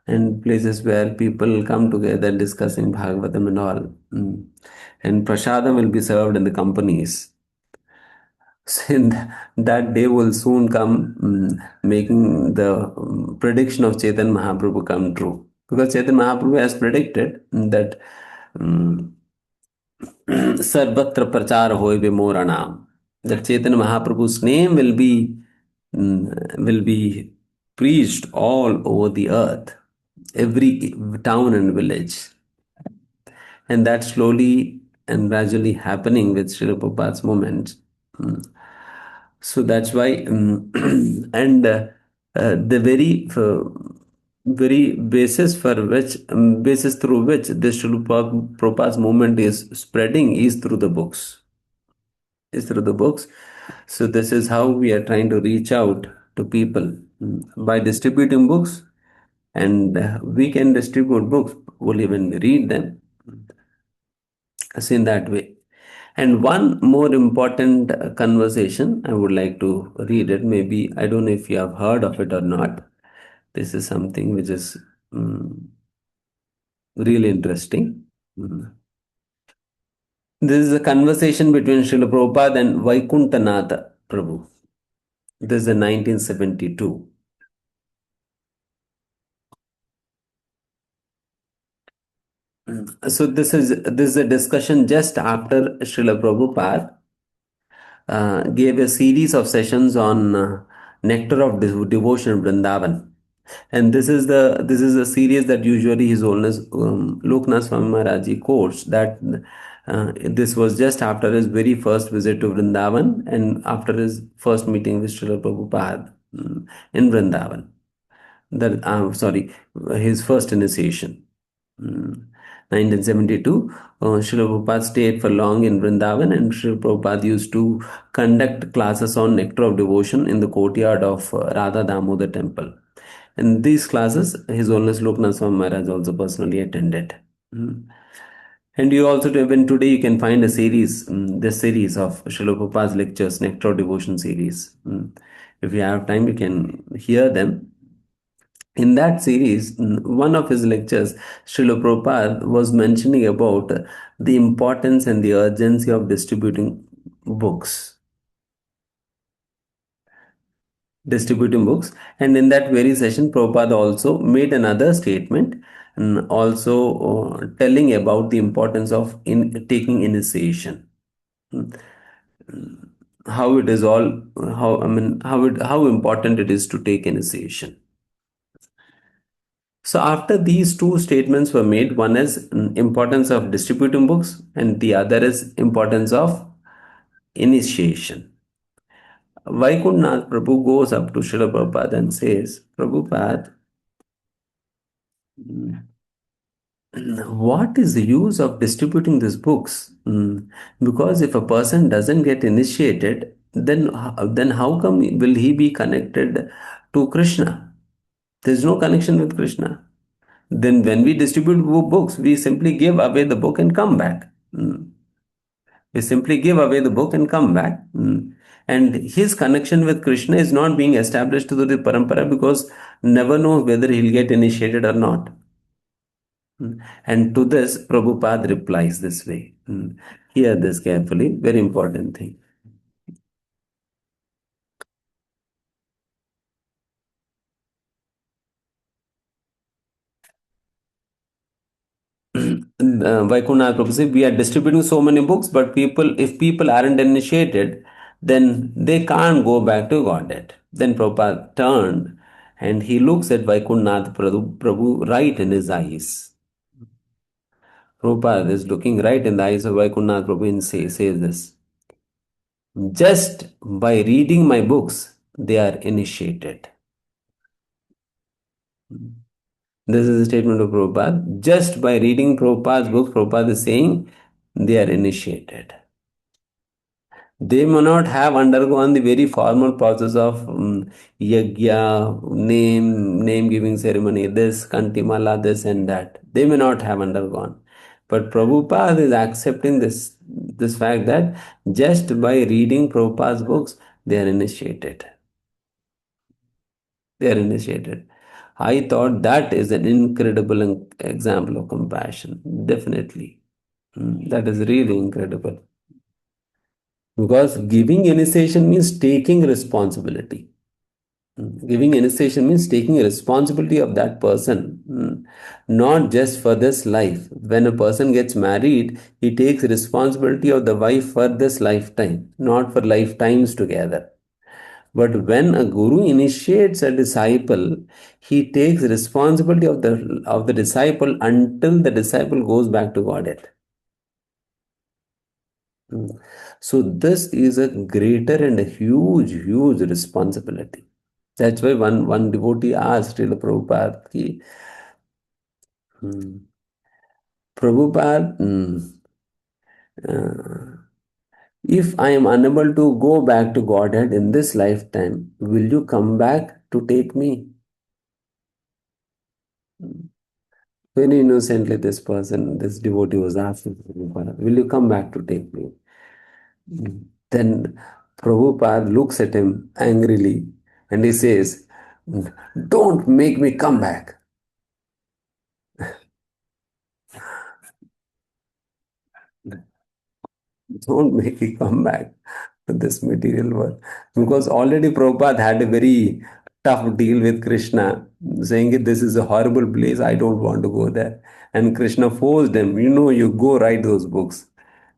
and places where people come together discussing Bhagavatam and all. And prasadam will be served in the companies. So that day will soon come, making the prediction of Chaitanya Mahaprabhu come true. Because Chaitanya Mahaprabhu has predicted that um, Sarvatra Prachar Hoive Moranam. That Chaitanya Mahaprabhu's name will be preached all over the earth, every town and village. And that slowly and gradually happening with Srila Prabhupada's movement. Mm. So that's why, and the very basis through which this Srila Prabhupada's movement is spreading is through the books. Is through the books. So this is how we are trying to reach out to people by distributing books, and we can distribute books only when we read them. As in that way. And one more important conversation, I would like to read it. Maybe, I don't know if you have heard of it or not. This is something which is really interesting. Mm. This is a conversation between Srila Prabhupada and Vaikunthanatha Prabhu. This is in 1972. So this is a discussion just after Srila Prabhupada gave a series of sessions on nectar of devotion in Vrindavan. And this is a series that usually His Holiness Loknath Swami Maharaj Ji quotes, that this was just after his very first visit to Vrindavan and after his first meeting with Srila Prabhupada in Vrindavan. Sorry, his first initiation. 1972, Srila Prabhupada stayed for long in Vrindavan, and Srila Prabhupada used to conduct classes on nectar of devotion in the courtyard of Radha Damodar temple. And these classes, His Holiness Loknath Swami Maharaj also personally attended. And you also, even today, you can find a series, this series of Srila Prabhupada's lectures, Nectar of Devotion series. If you have time, you can hear them. In that series, one of his lectures, Srila Prabhupada was mentioning about the importance and the urgency of distributing books, and in that very session, Prabhupada also made another statement, and also telling about the importance of taking initiation. Mm, how it is all, how I mean, how important it is to take initiation. So after these two statements were made, one is importance of distributing books and the other is importance of initiation. Vaikunnath Prabhu goes up to Srila Prabhupada and says, Prabhupada, what is the use of distributing these books? Because if a person doesn't get initiated, then how come will he be connected to Krishna? There's no connection with Krishna. Then when we distribute books, we simply give away the book and come back. We simply give away the book and come back. And his connection with Krishna is not being established to the parampara because never knows whether he'll get initiated or not. And to this, Prabhupada replies this way. Hear this carefully, very important thing. Vaikunath Prabhu says, we are distributing so many books, but if people aren't initiated, then they can't go back to Godhead. Then Prabhupada turned and he looks at Vaikunath Prabhu right in his eyes. Prabhupada is looking right in the eyes of Vaikunath Prabhu and says this. Just by reading my books, they are initiated. This is a statement of Prabhupada. Just by reading Prabhupada's books, Prabhupada is saying they are initiated. They may not have undergone the very formal process of yagya, name giving ceremony, this, kantimala, this and that. They may not have undergone. But Prabhupada is accepting this fact that just by reading Prabhupada's books, they are initiated. They are initiated. I thought that is an incredible example of compassion. Definitely. That is really incredible. Because giving initiation means taking responsibility. Giving initiation means taking responsibility of that person, not just for this life. When a person gets married, he takes responsibility of the wife for this lifetime, not for lifetimes together. But when a guru initiates a disciple, he takes responsibility of the disciple until the disciple goes back to Godhead. So this is a greater and a huge responsibility. That's why one devotee asked Srila Prabhupada, hmm, Prabhupada, uh, if I am unable to go back to Godhead in this lifetime, will you come back to take me? Very innocently, this devotee was asking Prabhupada, will you come back to take me? Then Prabhupada looks at him angrily and he says, don't make me come back. Don't make me come back to this material world. Because already Prabhupada had a very tough deal with Krishna, saying that this is a horrible place, I don't want to go there. And Krishna forced him, you go write those books.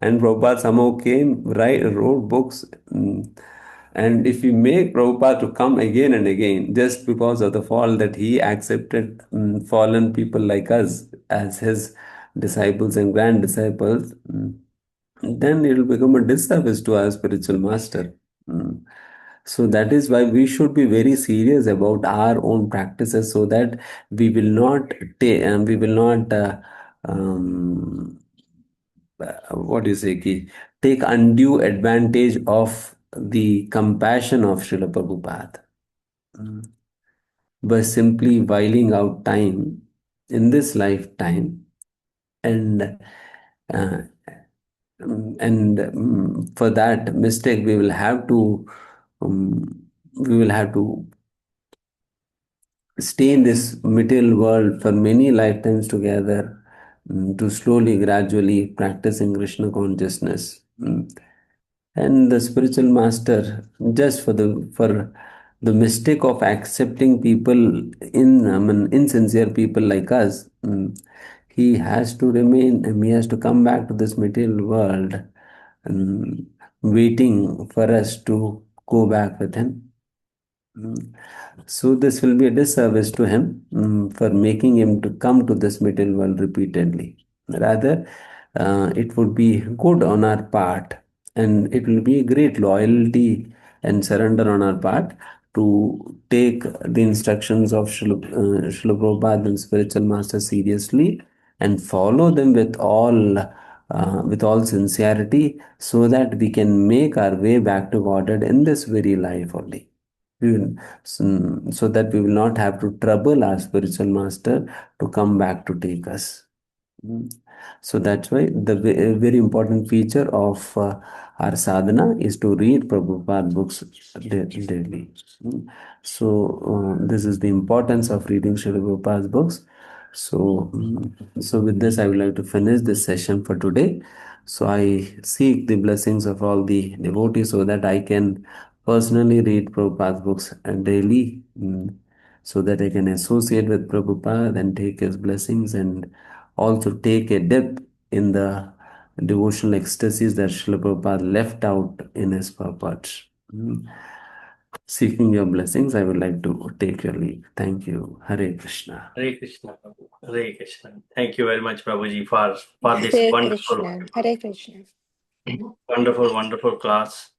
And Prabhupada somehow came, wrote books. And if we make Prabhupada to come again and again, just because of the fall that he accepted fallen people like us as his disciples and grand disciples, then it will become a disservice to our spiritual master. Mm. So that is why we should be very serious about our own practices, so that we will not um, what do you say, take undue advantage of the compassion of Srila Prabhupada by simply whiling out time in this lifetime, and uh, for that mistake um, we will have to stay in this material world for many lifetimes together, to slowly, gradually practicing Krishna consciousness. And the spiritual master, just for the mistake of accepting people insincere people like us, he has to remain, he has to come back to this material world, um, waiting for us to go back with him. Mm. So this will be a disservice to him, for making him to come to this material world repeatedly. Rather, it would be good on our part, and it will be a great loyalty and surrender on our part to take the instructions of Srila Prabhupada and spiritual master seriously and follow them with all sincerity, so that we can make our way back to Godhead in this very life only. We will, so that we will not have to trouble our spiritual master to come back to take us. Mm. So that's why the very important feature of our sadhana is to read Prabhupada books daily. Mm. So this is the importance of reading Srila Prabhupada's books. So with this, I would like to finish this session for today. So I seek the blessings of all the devotees so that I can personally read Prabhupada's books daily, so that I can associate with Prabhupada and take his blessings, and also take a dip in the devotional ecstasies that Srila Prabhupada left out in his purports. Seeking your blessings, I would like to take your leave. Thank you. Hare Krishna. Hare Krishna, Prabhu. Hare Krishna. Thank you very much, Prabhuji, for this Hare wonderful, Krishna. Hare Krishna. wonderful class.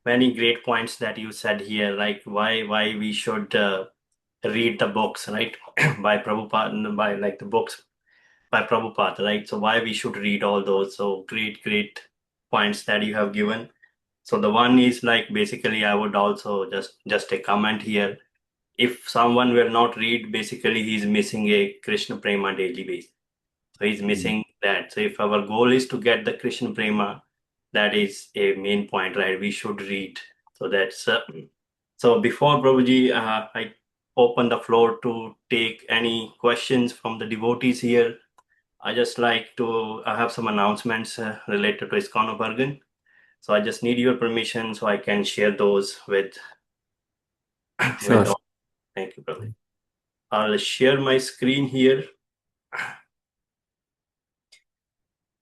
Many great points that you said here, like why we should read the books, right? By Prabhupada, by like the books by Prabhupada, right? So why we should read all those. So great points that you have given. So the one is like basically I would also just a comment here. If someone will not read, basically he's missing a Krishna Prema daily basis. So he's missing that. So if our goal is to get the Krishna Prema, that is a main point, right? We should read. So that's so before Prabhuji, I open the floor to take any questions from the devotees here. I just like to have some announcements related to ISKCON of Bergen. So I just need your permission so I can share those with Sure. all. Thank you, Prabhuji. I'll share my screen here.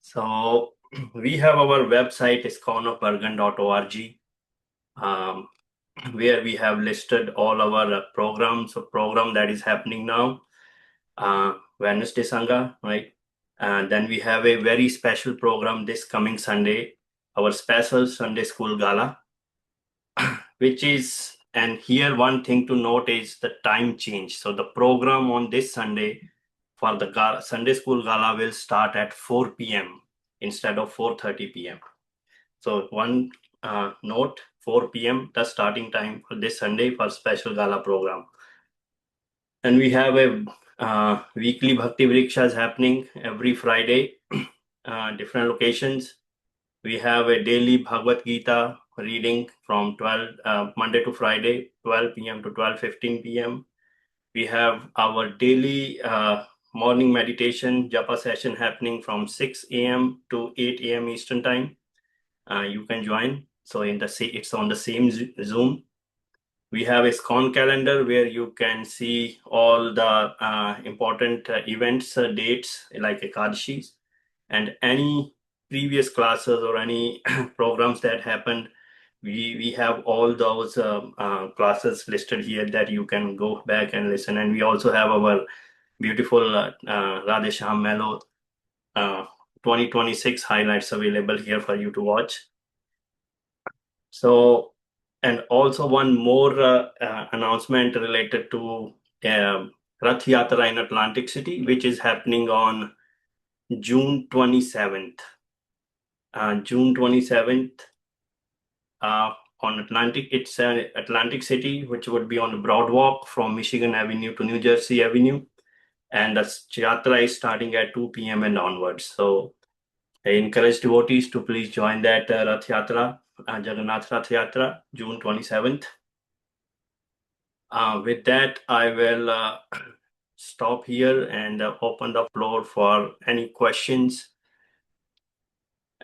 So we have our website iskonofbergen.org, where we have listed all our program that is happening now. Wednesday Sangha, right? And then we have a very special program this coming Sunday, our special Sunday School Gala, which is, and here one thing to note is the time change. So the program on this Sunday for the Sunday School Gala will start at 4 p.m. instead of 4:30 p.m. So one note, 4 p.m. the starting time for this Sunday for special gala program. And we have a weekly Bhakti Vrikshas happening every Friday, different locations. We have a daily Bhagavad Gita reading from 12 Monday to Friday, 12 p.m. to 12:15 p.m. We have our daily morning meditation japa session happening from 6 a.m. to 8 a.m. Eastern time. You can join. So it's on the same Zoom. We have a ISKCON calendar where you can see all the important events, dates like Ekadashis, and any previous classes or any programs that happened. We have all those classes listed here that you can go back and listen. And we also have our beautiful Radhe Shyam Melo 2026 highlights available here for you to watch. So, and also one more announcement related to Rath Yatra in Atlantic City, which is happening on June 27th. June 27th on Atlantic, it's Atlantic City, which would be on the Broadwalk from Michigan Avenue to New Jersey Avenue. And the Yatra is starting at 2 p.m. and onwards. So I encourage devotees to please join that Rath Yatra, Jagannath Rath Yatra, June 27th. With that, I will stop here and open the floor for any questions.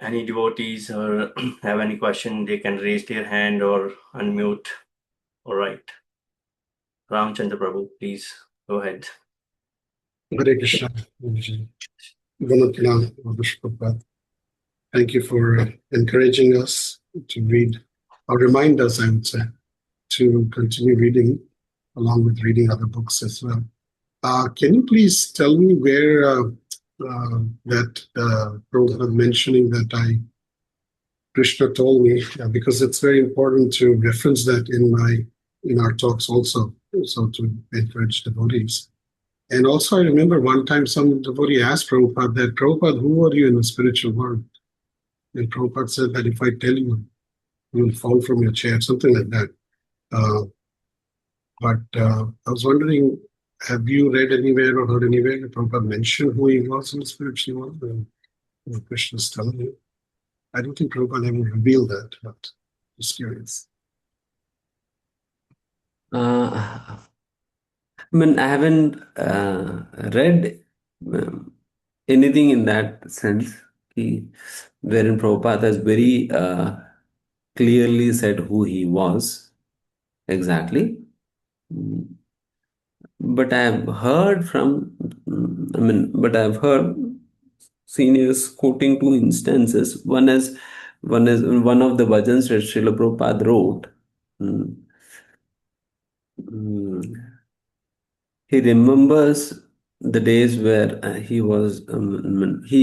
Any devotees or have any question, they can raise their hand or unmute. All right. Ramchandra Prabhu, please go ahead. Hare Krishna. Vanatana, Prabhupada. Thank you for encouraging us to read, or remind us, I would say, to continue reading along with reading other books as well. Can you please tell me where that Prabhupada mentioning that Krishna told me, because it's very important to reference that in our talks also, so to encourage devotees. And also, I remember one time some devotee asked Prabhupada that, Prabhupada, who are you in the spiritual world? And Prabhupada said that if I tell you, you will fall from your chair, something like that. But I was wondering, have you read anywhere or heard anywhere that Prabhupada mention who he was in the spiritual world? And Krishna's telling you. I don't think Prabhupada ever revealed that, but just curious. I mean, I haven't read anything in that sense, wherein Prabhupada has very clearly said who he was exactly. But I have heard but I've heard seniors quoting two instances. One of the bhajans that Srila Prabhupada wrote. Mm, mm, he remembers the days where he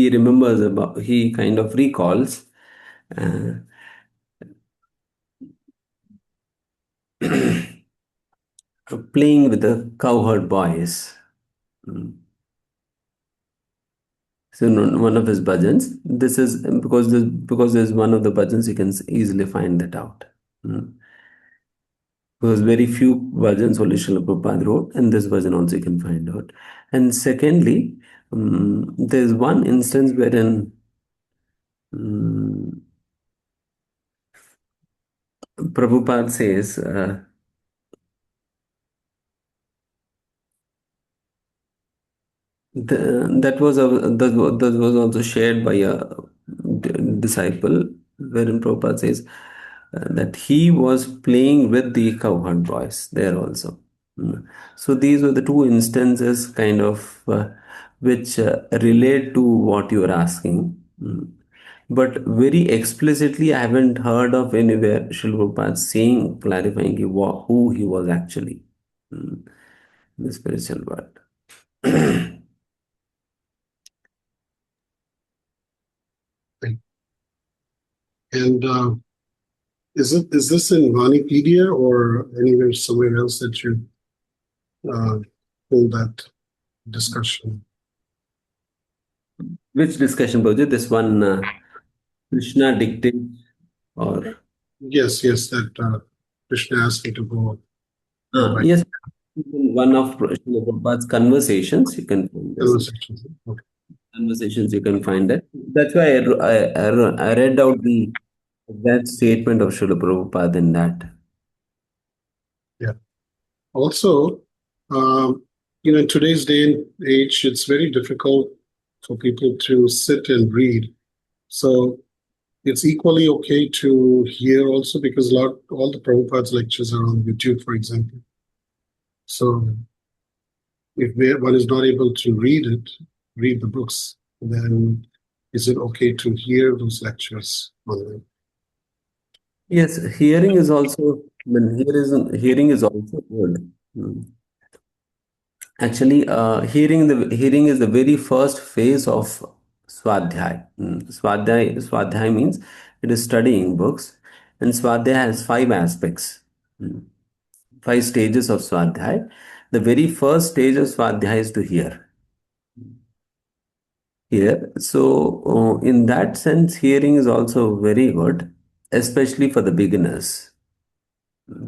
remembers about, he kind of recalls uh, playing with the cowherd boys. Mm. So one of his bhajans. This is because there's one of the bhajans you can easily find that out. Mm. Because very few bhajans only Srila Prabhupada wrote, and this bhajan also you can find out. And secondly, there's one instance wherein Prabhupada says. That was also shared by a disciple, wherein Prabhupada says that he was playing with the cowherd boys there also. So these were the two instances kind of which relate to what you are asking. But very explicitly, I haven't heard of anywhere Srila Prabhupada saying, clarifying who he was actually in the spiritual world. And is this in Vanipedia or anywhere somewhere else that you hold that discussion? Which discussion, Bhavji? This one, Krishna dictates or? Yes, that Krishna asked me to go. Yes, one of Srila Prabhupada's conversations, you can find this. Okay. Conversations, you can find that. That's why I read out that statement of Srila Prabhupada in that. Yeah. Also, in today's day and age, it's very difficult for people to sit and read. So it's equally okay to hear also, because all the Prabhupada's lectures are on YouTube, for example. So if one is not able to read the books, then is it okay to hear those lectures online? Yes, hearing is also, hearing is also good. Actually, hearing is the very first phase of Swadhyay. Swadhyay means it is studying books, and Swadhyay has five aspects, five stages of Swadhyay. The very first stage of Swadhyay is to hear. So, in that sense, hearing is also very good, especially for the beginners.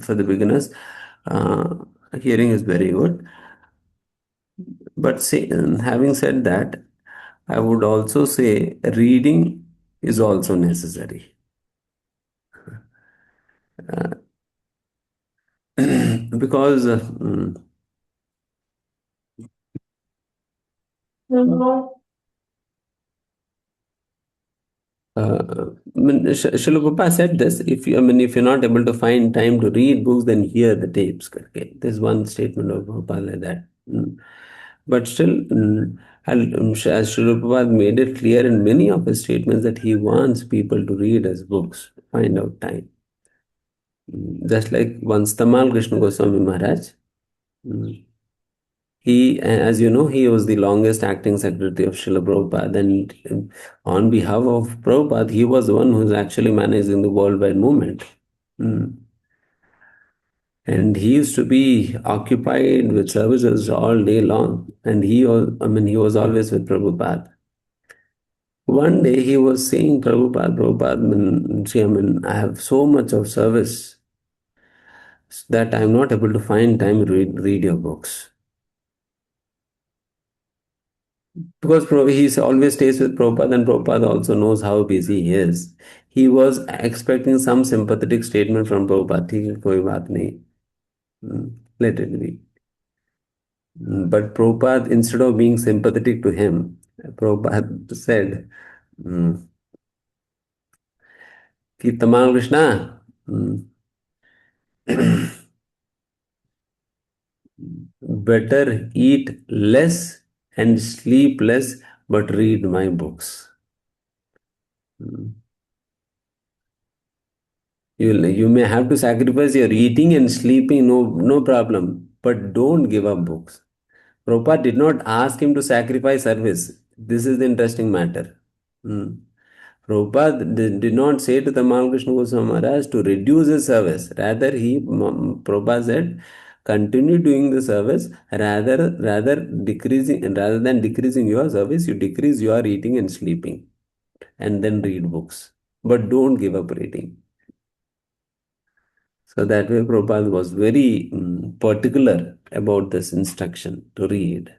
For the beginners, hearing is very good. But having said that, I would also say reading is also necessary. because Srila Prabhupada said this, if you're not able to find time to read books, then hear the tapes. Okay. There's one statement of Prabhupada like that. But still, as Srila Prabhupada made it clear in many of his statements that he wants people to read his books, find out time. Just like once Tamal Krishna Goswami Maharaj, he, as you know, he was the longest acting secretary of Srila Prabhupada, and on behalf of Prabhupada, he was the one who's actually managing the worldwide movement. And he used to be occupied with services all day long, and he was always with Prabhupada. One day he was saying, Prabhupada, see, I have so much of service that I'm not able to find time to read your books. Because he always stays with Prabhupada, and Prabhupada also knows how busy he is. He was expecting some sympathetic statement from Prabhupada. "ठीक है, कोई बात नहीं, let it be." But Prabhupada, instead of being sympathetic to him, Prabhupada said, कि तमाम Krishna, better eat less and sleep less, but read my books. You may have to sacrifice your eating and sleeping, no problem, but don't give up books. Prabhupada did not ask him to sacrifice service. This is the interesting matter. Prabhupada did not say to Tamal Krishna Goswami Maharaj to reduce his service. Rather, Prabhupada said, continue doing the service, rather than decreasing your service, you decrease your eating and sleeping, and then read books. But don't give up reading. So that way Prabhupada was very particular about this instruction to read.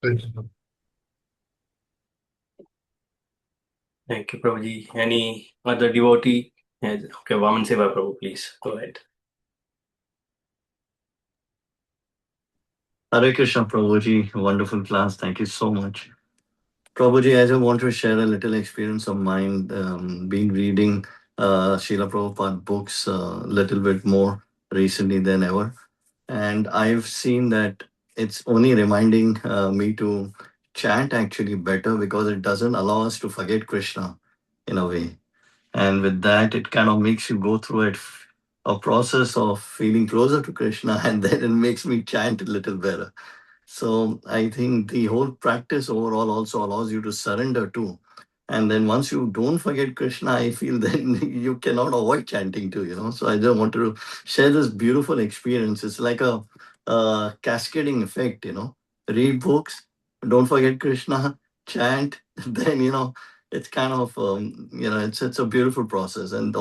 Thank you. Thank you, Prabhuji. Any other devotee? Yes. Okay, Vaman Seva Prabhu, please go ahead. Hare Krishna, Prabhuji. Wonderful class. Thank you so much. Prabhuji, I just want to share a little experience of mine, been reading Srila Prabhupada books a little bit more recently than ever. And I've seen that it's only reminding me to chant actually better, because it doesn't allow us to forget Krishna in a way. And with that, it kind of makes you go through a process of feeling closer to Krishna, and then it makes me chant a little better. So I think the whole practice overall also allows you to surrender too. And then once you don't forget Krishna, I feel then you cannot avoid chanting too. So I just want to share this beautiful experience. It's like a cascading effect. Read books, don't forget Krishna, chant, then, it's kind of, it's a beautiful process. And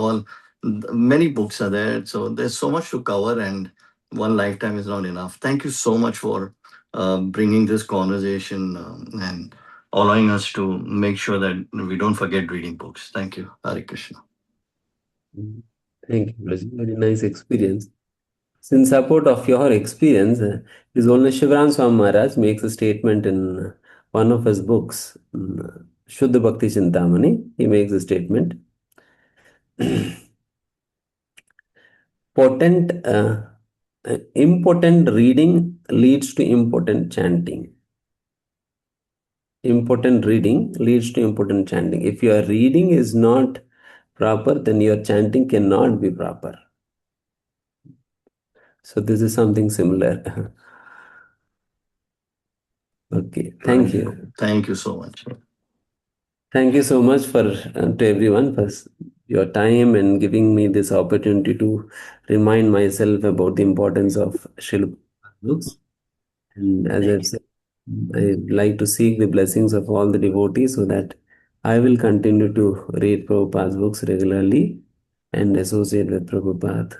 many books are there. So there's so much to cover, and one lifetime is not enough. Thank you so much for bringing this conversation and allowing us to make sure that we don't forget reading books. Thank you. Hare Krishna. Thank you. It was a very nice experience. In support of your experience, His Holiness Shivaram Swami Maharaj makes a statement in one of his books, Shuddha Bhakti Chintamani. He makes a statement. Impotent reading leads to impotent chanting. Impotent reading leads to impotent chanting. If your reading is not proper, then your chanting cannot be proper. So this is something similar. Okay, thank you. Thank you so much. Thank you so much to everyone for your time and giving me this opportunity to remind myself about the importance of Srila books. And as I've said, I'd like to seek the blessings of all the devotees so that I will continue to read Prabhupada's books regularly and associate with Prabhupada.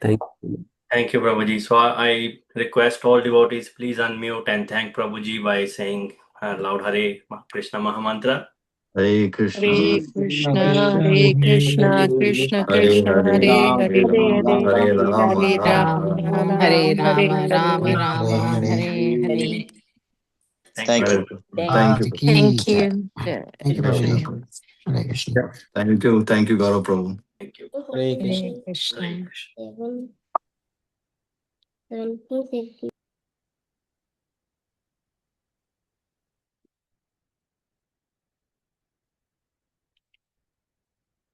Thank you. Thank you, Prabhuji. So I request all devotees, please unmute and thank Prabhuji by saying loud Hare Krishna Mahamantra. Hare Krishna. Hare Krishna, Hare Krishna, Krishna Hare Krishna, Hare, Hare Hare Hare, Rama, Hare Rama, Hare Rama Ram, Rama, Hare Hare Ram, Rama, Hare Rama Hare. Rama, Hare Hare. Thank Hare you. Krishna. Thank you. Thank you. Thank you, Prabhu. Prabhuji. Hare Krishna. Thank you, Gaurav Prabhu. Thank you. Hare Hare Krishna. Krishna. Hare Krishna.